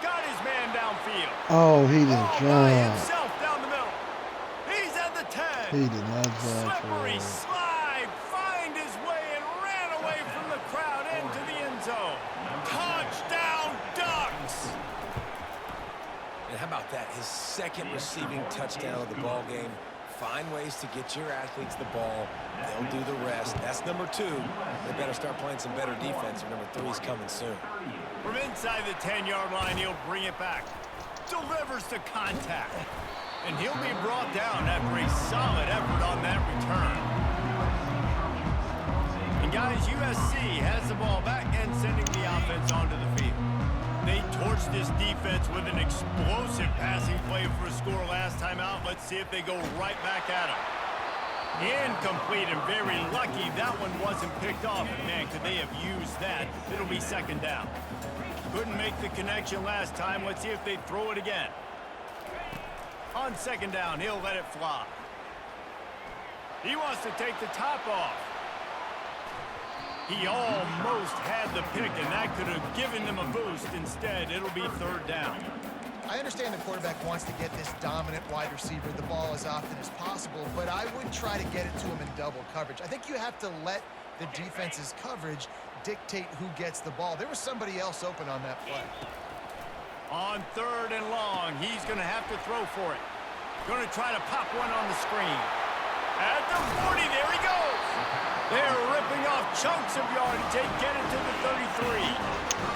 Got his man downfield. Oh, he didn't All by jump. himself down the middle. He's at the 10. He did not jump. Slippery slide. Find his way and ran away from the crowd into the end zone. Touchdown, Ducks. And how about that? His 2nd receiving touchdown of the ball game. Find ways to get your athletes the ball. They'll do the rest. That's number 2. They better start playing some better defense, or number 3 is coming soon. From inside the 10-yard line, he'll bring it back. Delivers the contact. And he'll be brought down after a solid effort on that return. And guys, USC has the ball back and sending the offense onto the field. They torched this defense with an explosive passing play for a score last time out. Let's see if they go right back at him. Incomplete, and very lucky that one wasn't picked off. Man, could they have used that? It'll be second down. Couldn't make the connection last time. Let's see if they throw it again. On second down, he'll let it fly. He wants to take the top off. He almost had the pick, and that could have given them a boost. Instead, it'll be third down. I understand the quarterback wants to get this dominant wide receiver the ball as often as possible, but I wouldn't try to get it to him in double coverage. I think you have to let the defense's coverage dictate who gets the ball. There was somebody else open on that play. On third and long, he's going to have to throw for it. Going to try to pop one on the screen. At the 40, there he goes. They're ripping off chunks of yardage. They get it to the 33.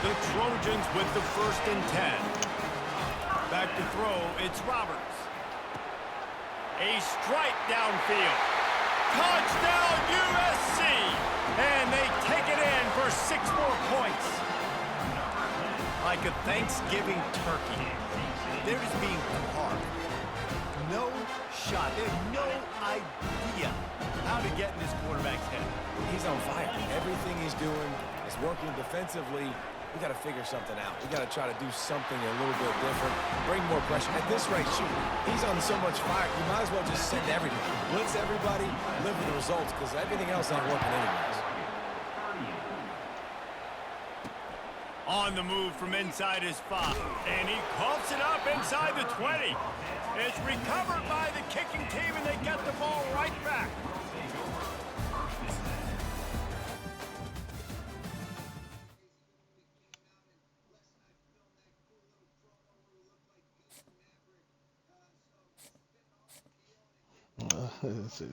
The Trojans with the 1st and 10. Back to throw, it's Roberts. A strike downfield. Touchdown USC! And they take it in for 6 more points. Like a Thanksgiving turkey. They're just being carved. No shot. They have no idea how to get in this quarterback's head. He's on fire. Everything he's doing is working defensively. We got to figure something out. We got to try to do something a little bit different. Bring more pressure. At this rate, shoot, he's on so much fire. You might as well just send everything. Blitz everybody, live with the results, because everything else ain't working anyways. On the move from inside his 5. And he coughs it up inside the 20. It's recovered by the kicking team, and they get the ball right back. Let's see.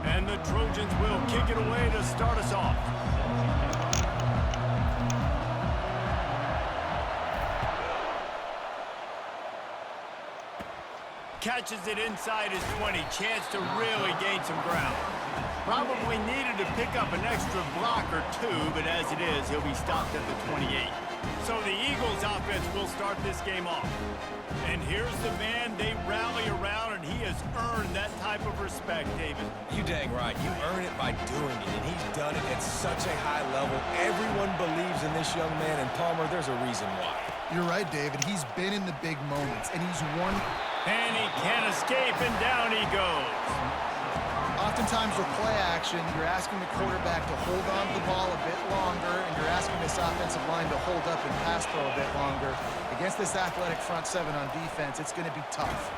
And the Trojans will kick it away to start us off. Catches it inside his 20. Chance to really gain some ground. Probably needed to pick up an extra block or 2, but as it is, he'll be stopped at the 28. So the Eagles offense will start this game off. And here's the man they rally around, and he has earned that type of respect, David. You dang right. You earn it by doing it, and he's done it at such a high level. Everyone believes in this young man, and Palmer, there's a reason why. You're right, David. He's been in the big moments, and he's won. And he can't escape, and down he goes. Oftentimes with play action, you're asking the quarterback to hold on to the ball a bit longer, and you're asking this offensive line to hold up and pass pro a bit longer. Against this athletic front seven on defense, it's going to be tough.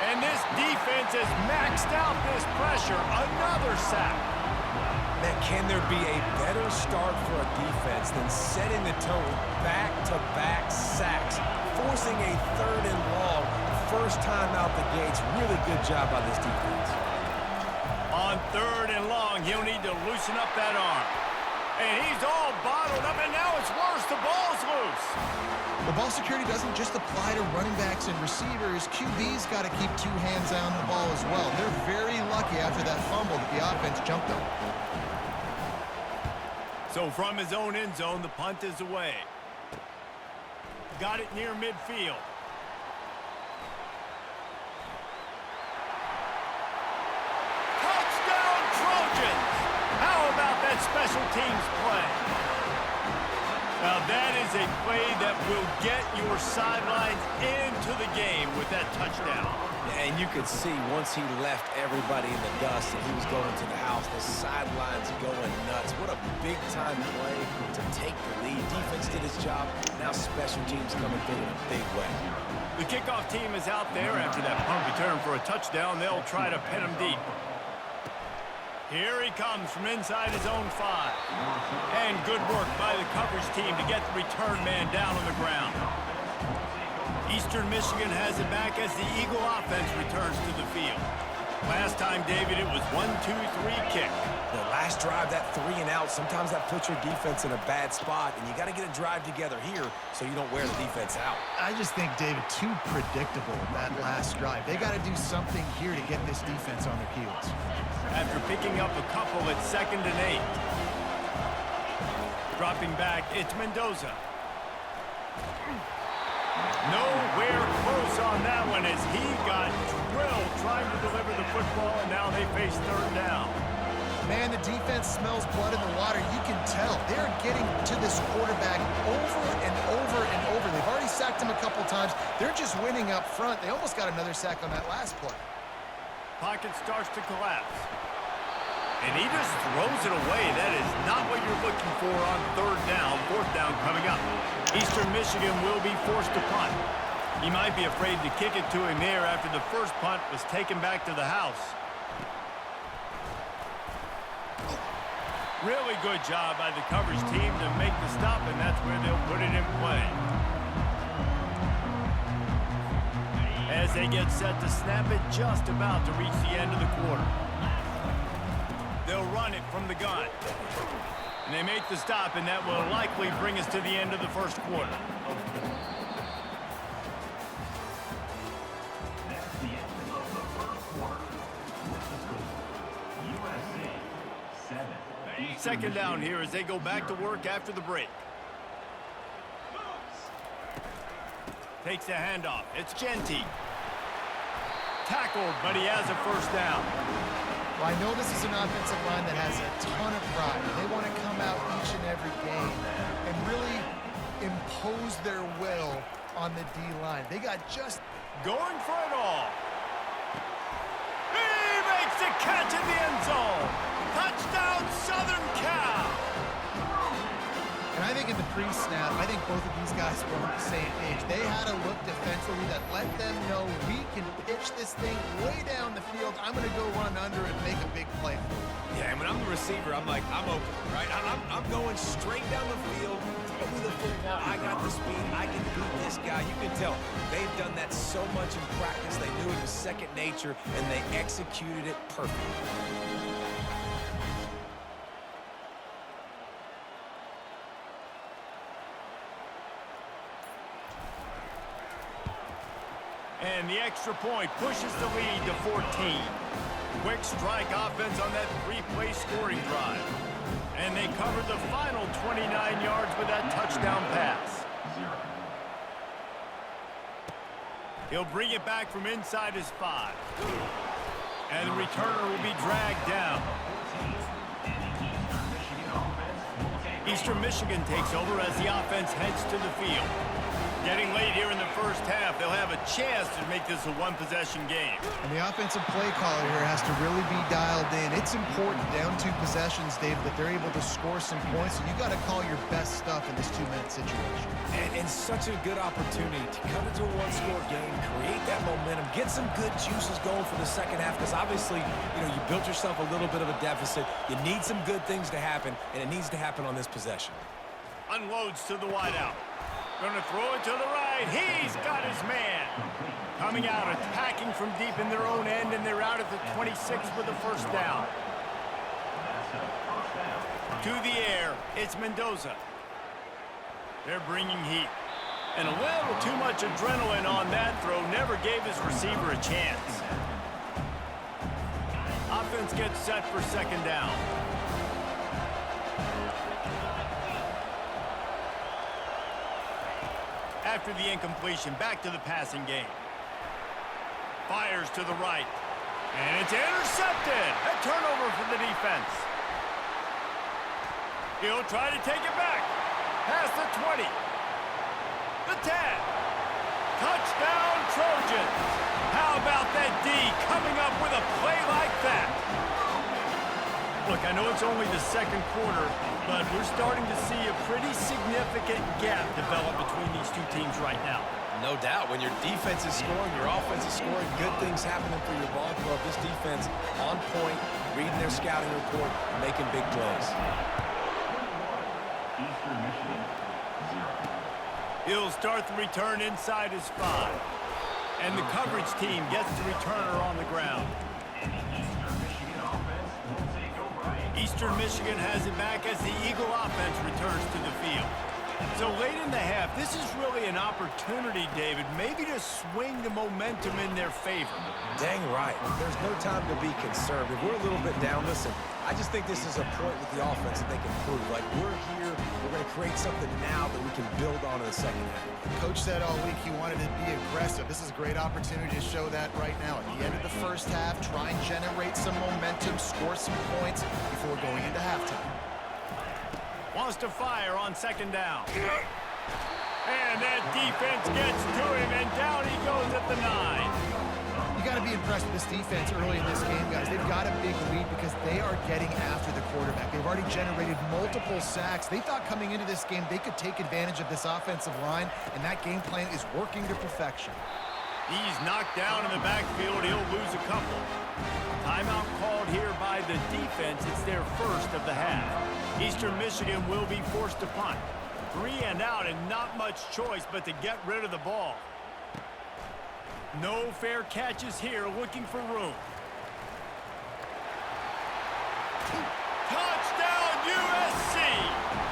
And this defense has maxed out this pressure. Another sack. Man, can there be a better start for a defense than setting the tone with back-to-back sacks, forcing a 3rd and long, first time out the gates? Really good job by this defense. On 3rd and long, he'll need to loosen up that arm. And he's all bottled up, and now it's worse. The ball's loose. The ball security doesn't just apply to running backs and receivers. QB's got to keep 2 hands on the ball as well. They're very lucky after that fumble that the offense jumped on. So from his own end zone, the punt is away. Got it near midfield. Touchdown, Trojans! How about that special teams play? Now that is a play that will get your sidelines into the game with that touchdown. And you could see once he left everybody in the dust and he was going to the house, the sidelines going nuts. What a big-time play to take the lead. Defense did its job. Now special teams coming through in a big way. The kickoff team is out there after that punt return for a touchdown. They'll try to pin him deep. Here he comes from inside his own 5. And good work by the coverage team to get the return man down on the ground. Eastern Michigan has it back as the Eagle offense returns to the field. Last time, David, it was 1-2-3 kick. The last drive, that 3 and out, sometimes that puts your defense in a bad spot, and you got to get a drive together here so you don't wear the defense out. I just think, David, too predictable that last drive. They got to do something here to get this defense on their heels. After picking up a couple at 2nd and 8. Dropping back, it's Mendoza. Nowhere close on that one as he got drilled trying to deliver the football, and now they face 3rd down. Man, the defense smells blood in the water. You can tell. They're getting to this quarterback over and over and over. They've already sacked him a couple times. They're just winning up front. They almost got another sack on that last play. Pocket starts to collapse. And he just throws it away. That is not what you're looking for on 3rd down. 4th down coming up. Eastern Michigan will be forced to punt. He might be afraid to kick it to him there after the first punt was taken back to the house. Really good job by the coverage team to make the stop, and that's where they'll put it in play. As they get set to snap it, just about to reach the end of the quarter. They'll run it from the gun. And they make the stop, and that will likely bring us to the end of the first quarter. That's the end of the first quarter. With the score, USA 7. Second down here as they go back to work after the break. Takes the handoff. It's Genty. Tackled, but he has a first down. Well, I know this is an offensive line that has a ton of pride. They want to come out each and every game and really impose their will on the D-line. They got just Going for it all. He makes the catch in the end zone. Touchdown, Southern Cal. And I think in the pre-snap, I think both of these guys were on the same page. They had a look defensively that let them know we can pitch this thing way down the field. I'm going to go run under and make a big play. Yeah, and when I'm the receiver, I'm like, I'm open, right? I'm going straight down the field. Throw me the football. I got the speed. I can beat this guy. You can tell they've done that so much in practice. They knew it was second nature, and they executed it perfectly. And the extra point pushes the lead to 14. Quick strike offense on that three-play scoring drive. And they covered the final 29 yards with that touchdown pass. He'll bring it back from inside his 5. And the returner will be dragged down. Eastern Michigan takes over as the offense heads to the field. Getting late here in the first half, they'll have a chance to make this a one-possession game. And the offensive play caller here has to really be dialed in. It's important down 2 possessions, David, that they're able to score some points. So you got to call your best stuff in this 2-minute situation. And such a good opportunity to come into a one-score game, create that momentum, get some good juices going for the second half, because obviously, you built yourself a little bit of a deficit. You need some good things to happen, and it needs to happen on this possession. Unloads to the wideout. Going to throw it to the right. He's got his man. Coming out, attacking from deep in their own end, and they're out at the 26 with the first down. To the air, it's Mendoza. They're bringing heat. And a little too much adrenaline on that throw never gave his receiver a chance. Offense gets set for second down. After the incompletion, back to the passing game. Fires to the right. And it's intercepted. A turnover for the defense. He'll try to take it back. Past the 20. The 10. Touchdown, Trojans. How about that D coming up with a play like that? Look, I know it's only the second quarter, but we're starting to see a pretty significant gap develop between these two teams right now. No doubt. When your defense is scoring, your offense is scoring, good things happening for your ball club. This defense on point, reading their scouting report, making big plays. Eastern Michigan, 0. He'll start the return inside his 5. And the coverage team gets the returner on the ground. Eastern Michigan has it back as the Eagle offense returns to the field. So late in the half, this is really an opportunity, David, maybe to swing the momentum in their favor. Dang right. There's no time to be conservative. We're a little bit down. Listen, I just think this is a point with the offense that they can prove. Like, we're here, we're going to create something now that we can build on in the second half. Coach said all week he wanted to be aggressive. This is a great opportunity to show that right now. At the end of the first half, try and generate some momentum, score some points before going into halftime. Wants to fire on second down. And that defense gets to him, and down he goes at the 9. You got to be impressed with this defense early in this game, guys. They've got a big lead because they are getting after the quarterback. They've already generated multiple sacks. They thought coming into this game they could take advantage of this offensive line, and that game plan is working to perfection. He's knocked down in the backfield. He'll lose a couple. Timeout called here by the defense. It's their first of the half. Eastern Michigan will be forced to punt. 3 and out, and not much choice but to get rid of the ball. No fair catches here, looking for room. Touchdown, USC!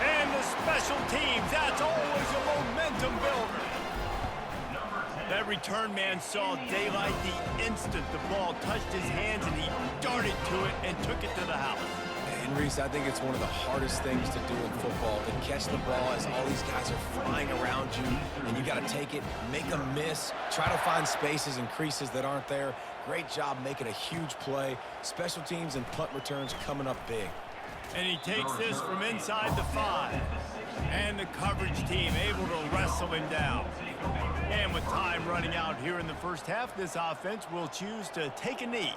And the special teams, that's always a momentum builder. That return man saw daylight the instant the ball touched his hands, and he darted to it and took it to the house. And Reese, I think it's one of the hardest things to do in football, to catch the ball as all these guys are flying around you, and you got to take it, make them miss, try to find spaces and creases that aren't there. Great job making a huge play. Special teams and punt returns coming up big. And he takes this from inside the 5. And the coverage team able to wrestle him down. And with time running out here in the first half, this offense will choose to take a knee.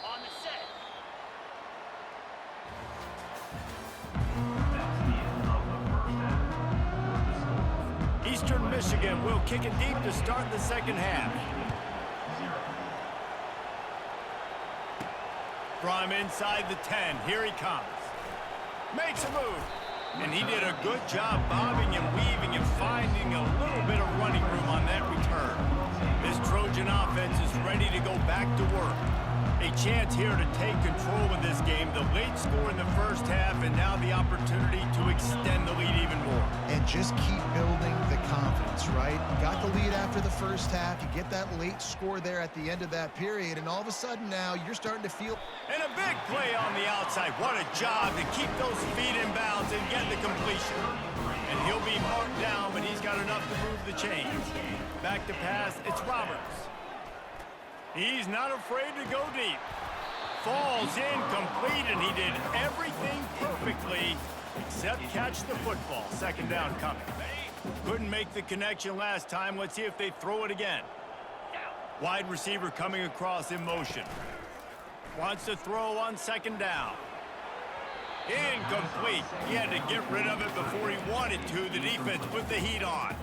On the set. Eastern Michigan will kick it deep to start the second half. From inside the 10, here he comes. Makes a move. And he did a good job bobbing and weaving and finding a little bit of running room on that return. This Trojan offense is ready to go back to work. A chance here to take control of this game. The late score in the first half, and now the opportunity to extend the lead even more. And just keep building the confidence, right? Got the lead after the first half. You get that late score there at the end of that period, and all of a sudden now you're starting to feel... And a big play on the outside. What a job to keep those feet in bounds and get the completion. And he'll be marked down, but he's got enough to move the chains. Back to pass, it's Roberts. He's not afraid to go deep. Falls incomplete, and he did everything perfectly except catch the football. Second down coming. Couldn't make the connection last time. Let's see if they throw it again. Wide receiver coming across in motion. Wants to throw on second down. Incomplete. He had to get rid of it before he wanted to. The defense put the heat on.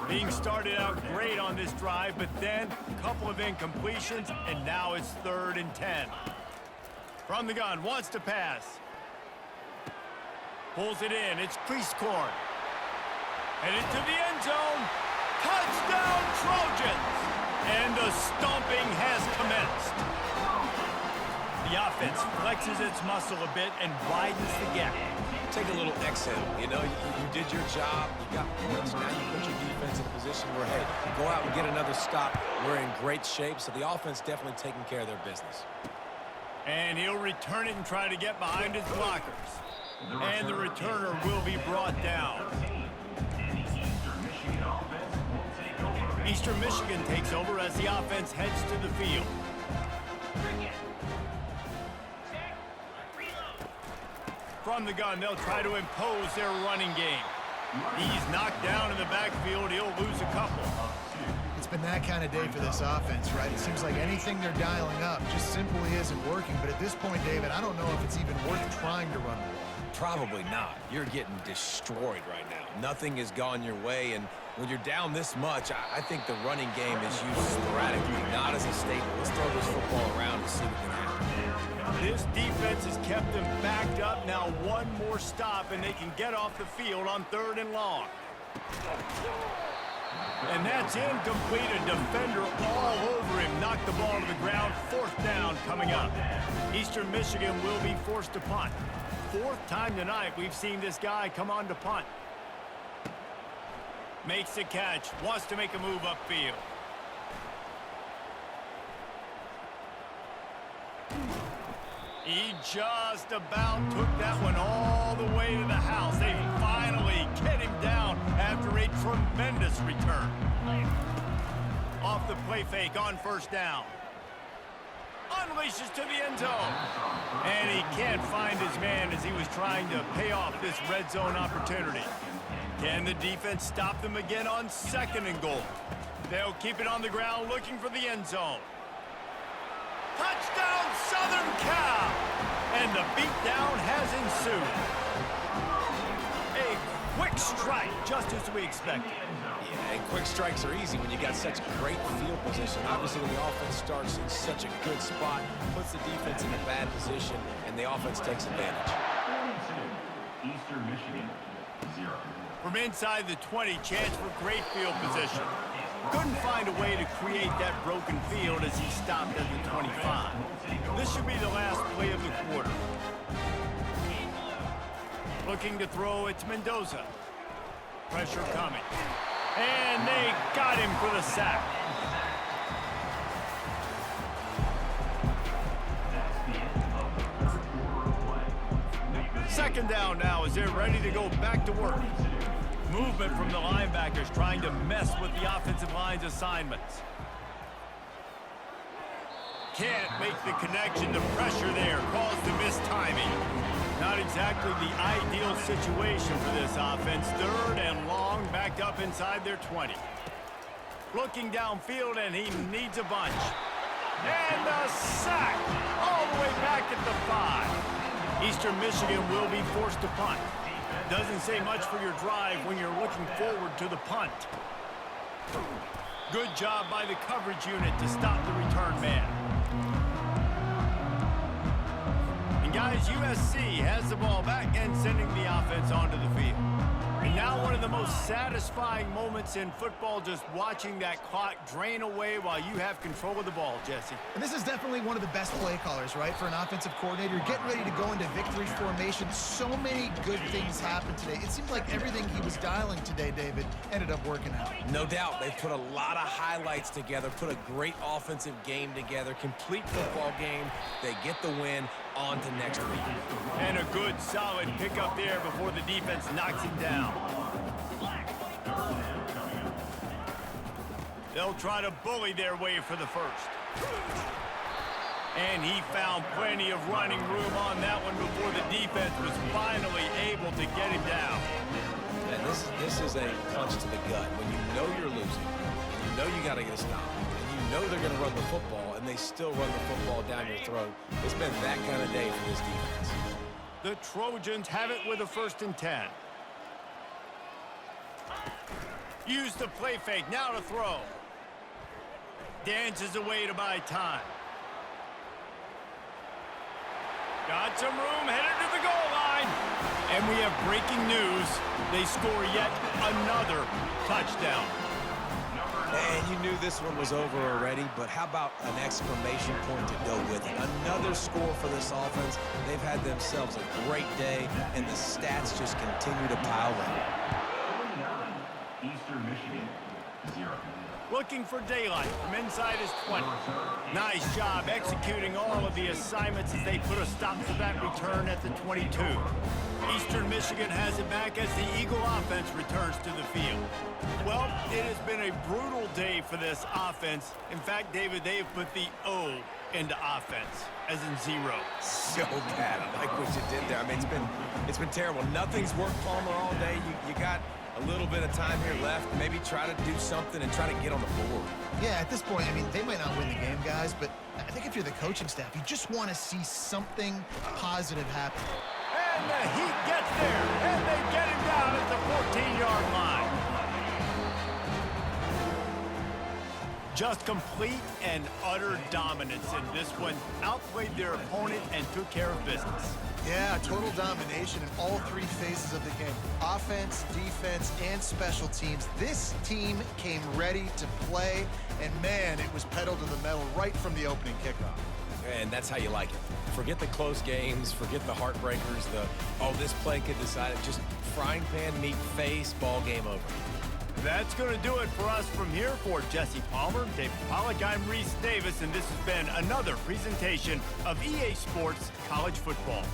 Being started out great on this drive, but then a couple of incompletions, and now it's 3rd and 10. From the gun, wants to pass. Pulls it in. It's crease court. And into the end zone. Touchdown, Trojans! And the stomping has commenced. The offense flexes its muscle a bit and widens the gap. Take a little exhale. You know, you did your job. You got points. Now you put your defense in a position where, hey, go out and get another stop. We're in great shape, so the offense definitely taking care of their business. And he'll return it and try to get behind his blockers. And the returner will be brought down. Eastern Michigan takes over as the offense heads to the field. From the gun, they'll try to impose their running game. He's knocked down in the backfield. He'll lose a couple. It's been that kind of day for this offense, right? It seems like anything they're dialing up just simply isn't working. But at this point, David, I don't know if it's even worth trying to run the ball. Probably not. You're getting destroyed right now. Nothing has gone your way, and when you're down this much, I think the running game is used sporadically, not as a staple. Let's throw this football around and see what can happen. This defense has kept them backed up. Now one more stop, and they can get off the field on 3rd and long. And that's incomplete. A defender all over him. Knocked the ball to the ground. 4th down coming up. Eastern Michigan will be forced to punt. 4th time tonight we've seen this guy come on to punt. Makes the catch. Wants to make a move upfield. He just about took that one all the way to the house. They finally get him down after a tremendous return. Off the play fake on 1st down. Unleashes to the end zone. And he can't find his man as he was trying to pay off this red zone opportunity. Can the defense stop them again on 2nd and goal? They'll keep it on the ground looking for the end zone. Touchdown, Southern Cal! And the beatdown has ensued. A quick strike, just as we expected. Yeah, and quick strikes are easy when you got such great field position. Obviously, when the offense starts in such a good spot, puts the defense in a bad position, and the offense takes advantage. 42, Eastern Michigan, 0. From inside the 20, chance for great field position. Couldn't find a way to create that broken field as he stopped at the 25. This should be the last play of the quarter. Looking to throw, it's Mendoza. Pressure coming. And they got him for the sack. Second down now as they're ready to go back to work. Movement from the linebackers trying to mess with the offensive line's assignments. Can't make the connection. The pressure there caused the mistiming. Not exactly the ideal situation for this offense. 3rd and long, backed up inside their 20. Looking downfield, and he needs a bunch. And a sack all the way back at the 5. Eastern Michigan will be forced to punt. Doesn't say much for your drive when you're looking forward to the punt. Good job by the coverage unit to stop the return man. And guys, USC has the ball back and sending the offense onto the field. And now one of the most satisfying moments in football, just watching that clock drain away while you have control of the ball, Jesse. And this is definitely one of the best play callers, right, for an offensive coordinator. You're getting ready to go into victory formation. So many good things happened today. It seems like everything he was dialing today, David, ended up working out. No doubt. They put a lot of highlights together, put a great offensive game together, complete football game. They get the win. On to next week. And a good, solid pickup there before the defense knocks him down. They'll try to bully their way for the 1st. And he found plenty of running room on that one before the defense was finally able to get him down. And this is a punch to the gut. When you know you're losing, you know you got to get a stop, and you know they're going to run the football, and they still run the football down your throat. It's been that kind of day for this defense. The Trojans have it with a 1st and 10. Use the play fake, now to throw. Dances away to buy time. Got some room, headed to the goal line. And we have breaking news. They score yet another touchdown. And you knew this one was over already, but how about an exclamation point to go with it? Another score for this offense. They've had themselves a great day, and the stats just continue to pile up. Eastern Michigan, 0. Looking for daylight from inside his 20. Nice job executing all of the assignments as they put a stop to that return at the 22. Eastern Michigan has it back as the Eagle offense returns to the field. Well, it has been a brutal day for this offense. In fact, David, they have put the O into offense, as in 0. So bad. I like what you did there. I mean, it's been terrible. Nothing's worked, Palmer, all day. You got a little bit of time here left. Maybe try to do something and try to get on the board. Yeah, at this point, I mean, they might not win the game, guys, but I think if you're the coaching staff, you just want to see something positive happen. And the Heat gets there, and they get him down at the 14-yard line. Just complete and utter dominance in this one. Outplayed their opponent and took care of business. Yeah, total domination in all 3 phases of the game. Offense, defense, and special teams. This team came ready to play, and man, it was pedal to the metal right from the opening kickoff. And that's how you like it. Forget the close games, forget the heartbreakers, this play could decide it. Just frying pan, meat face, ball game over. That's going to do it for us from here. For Jesse Palmer, David Pollack, I'm Reese Davis, and this has been another presentation of EA Sports College Football.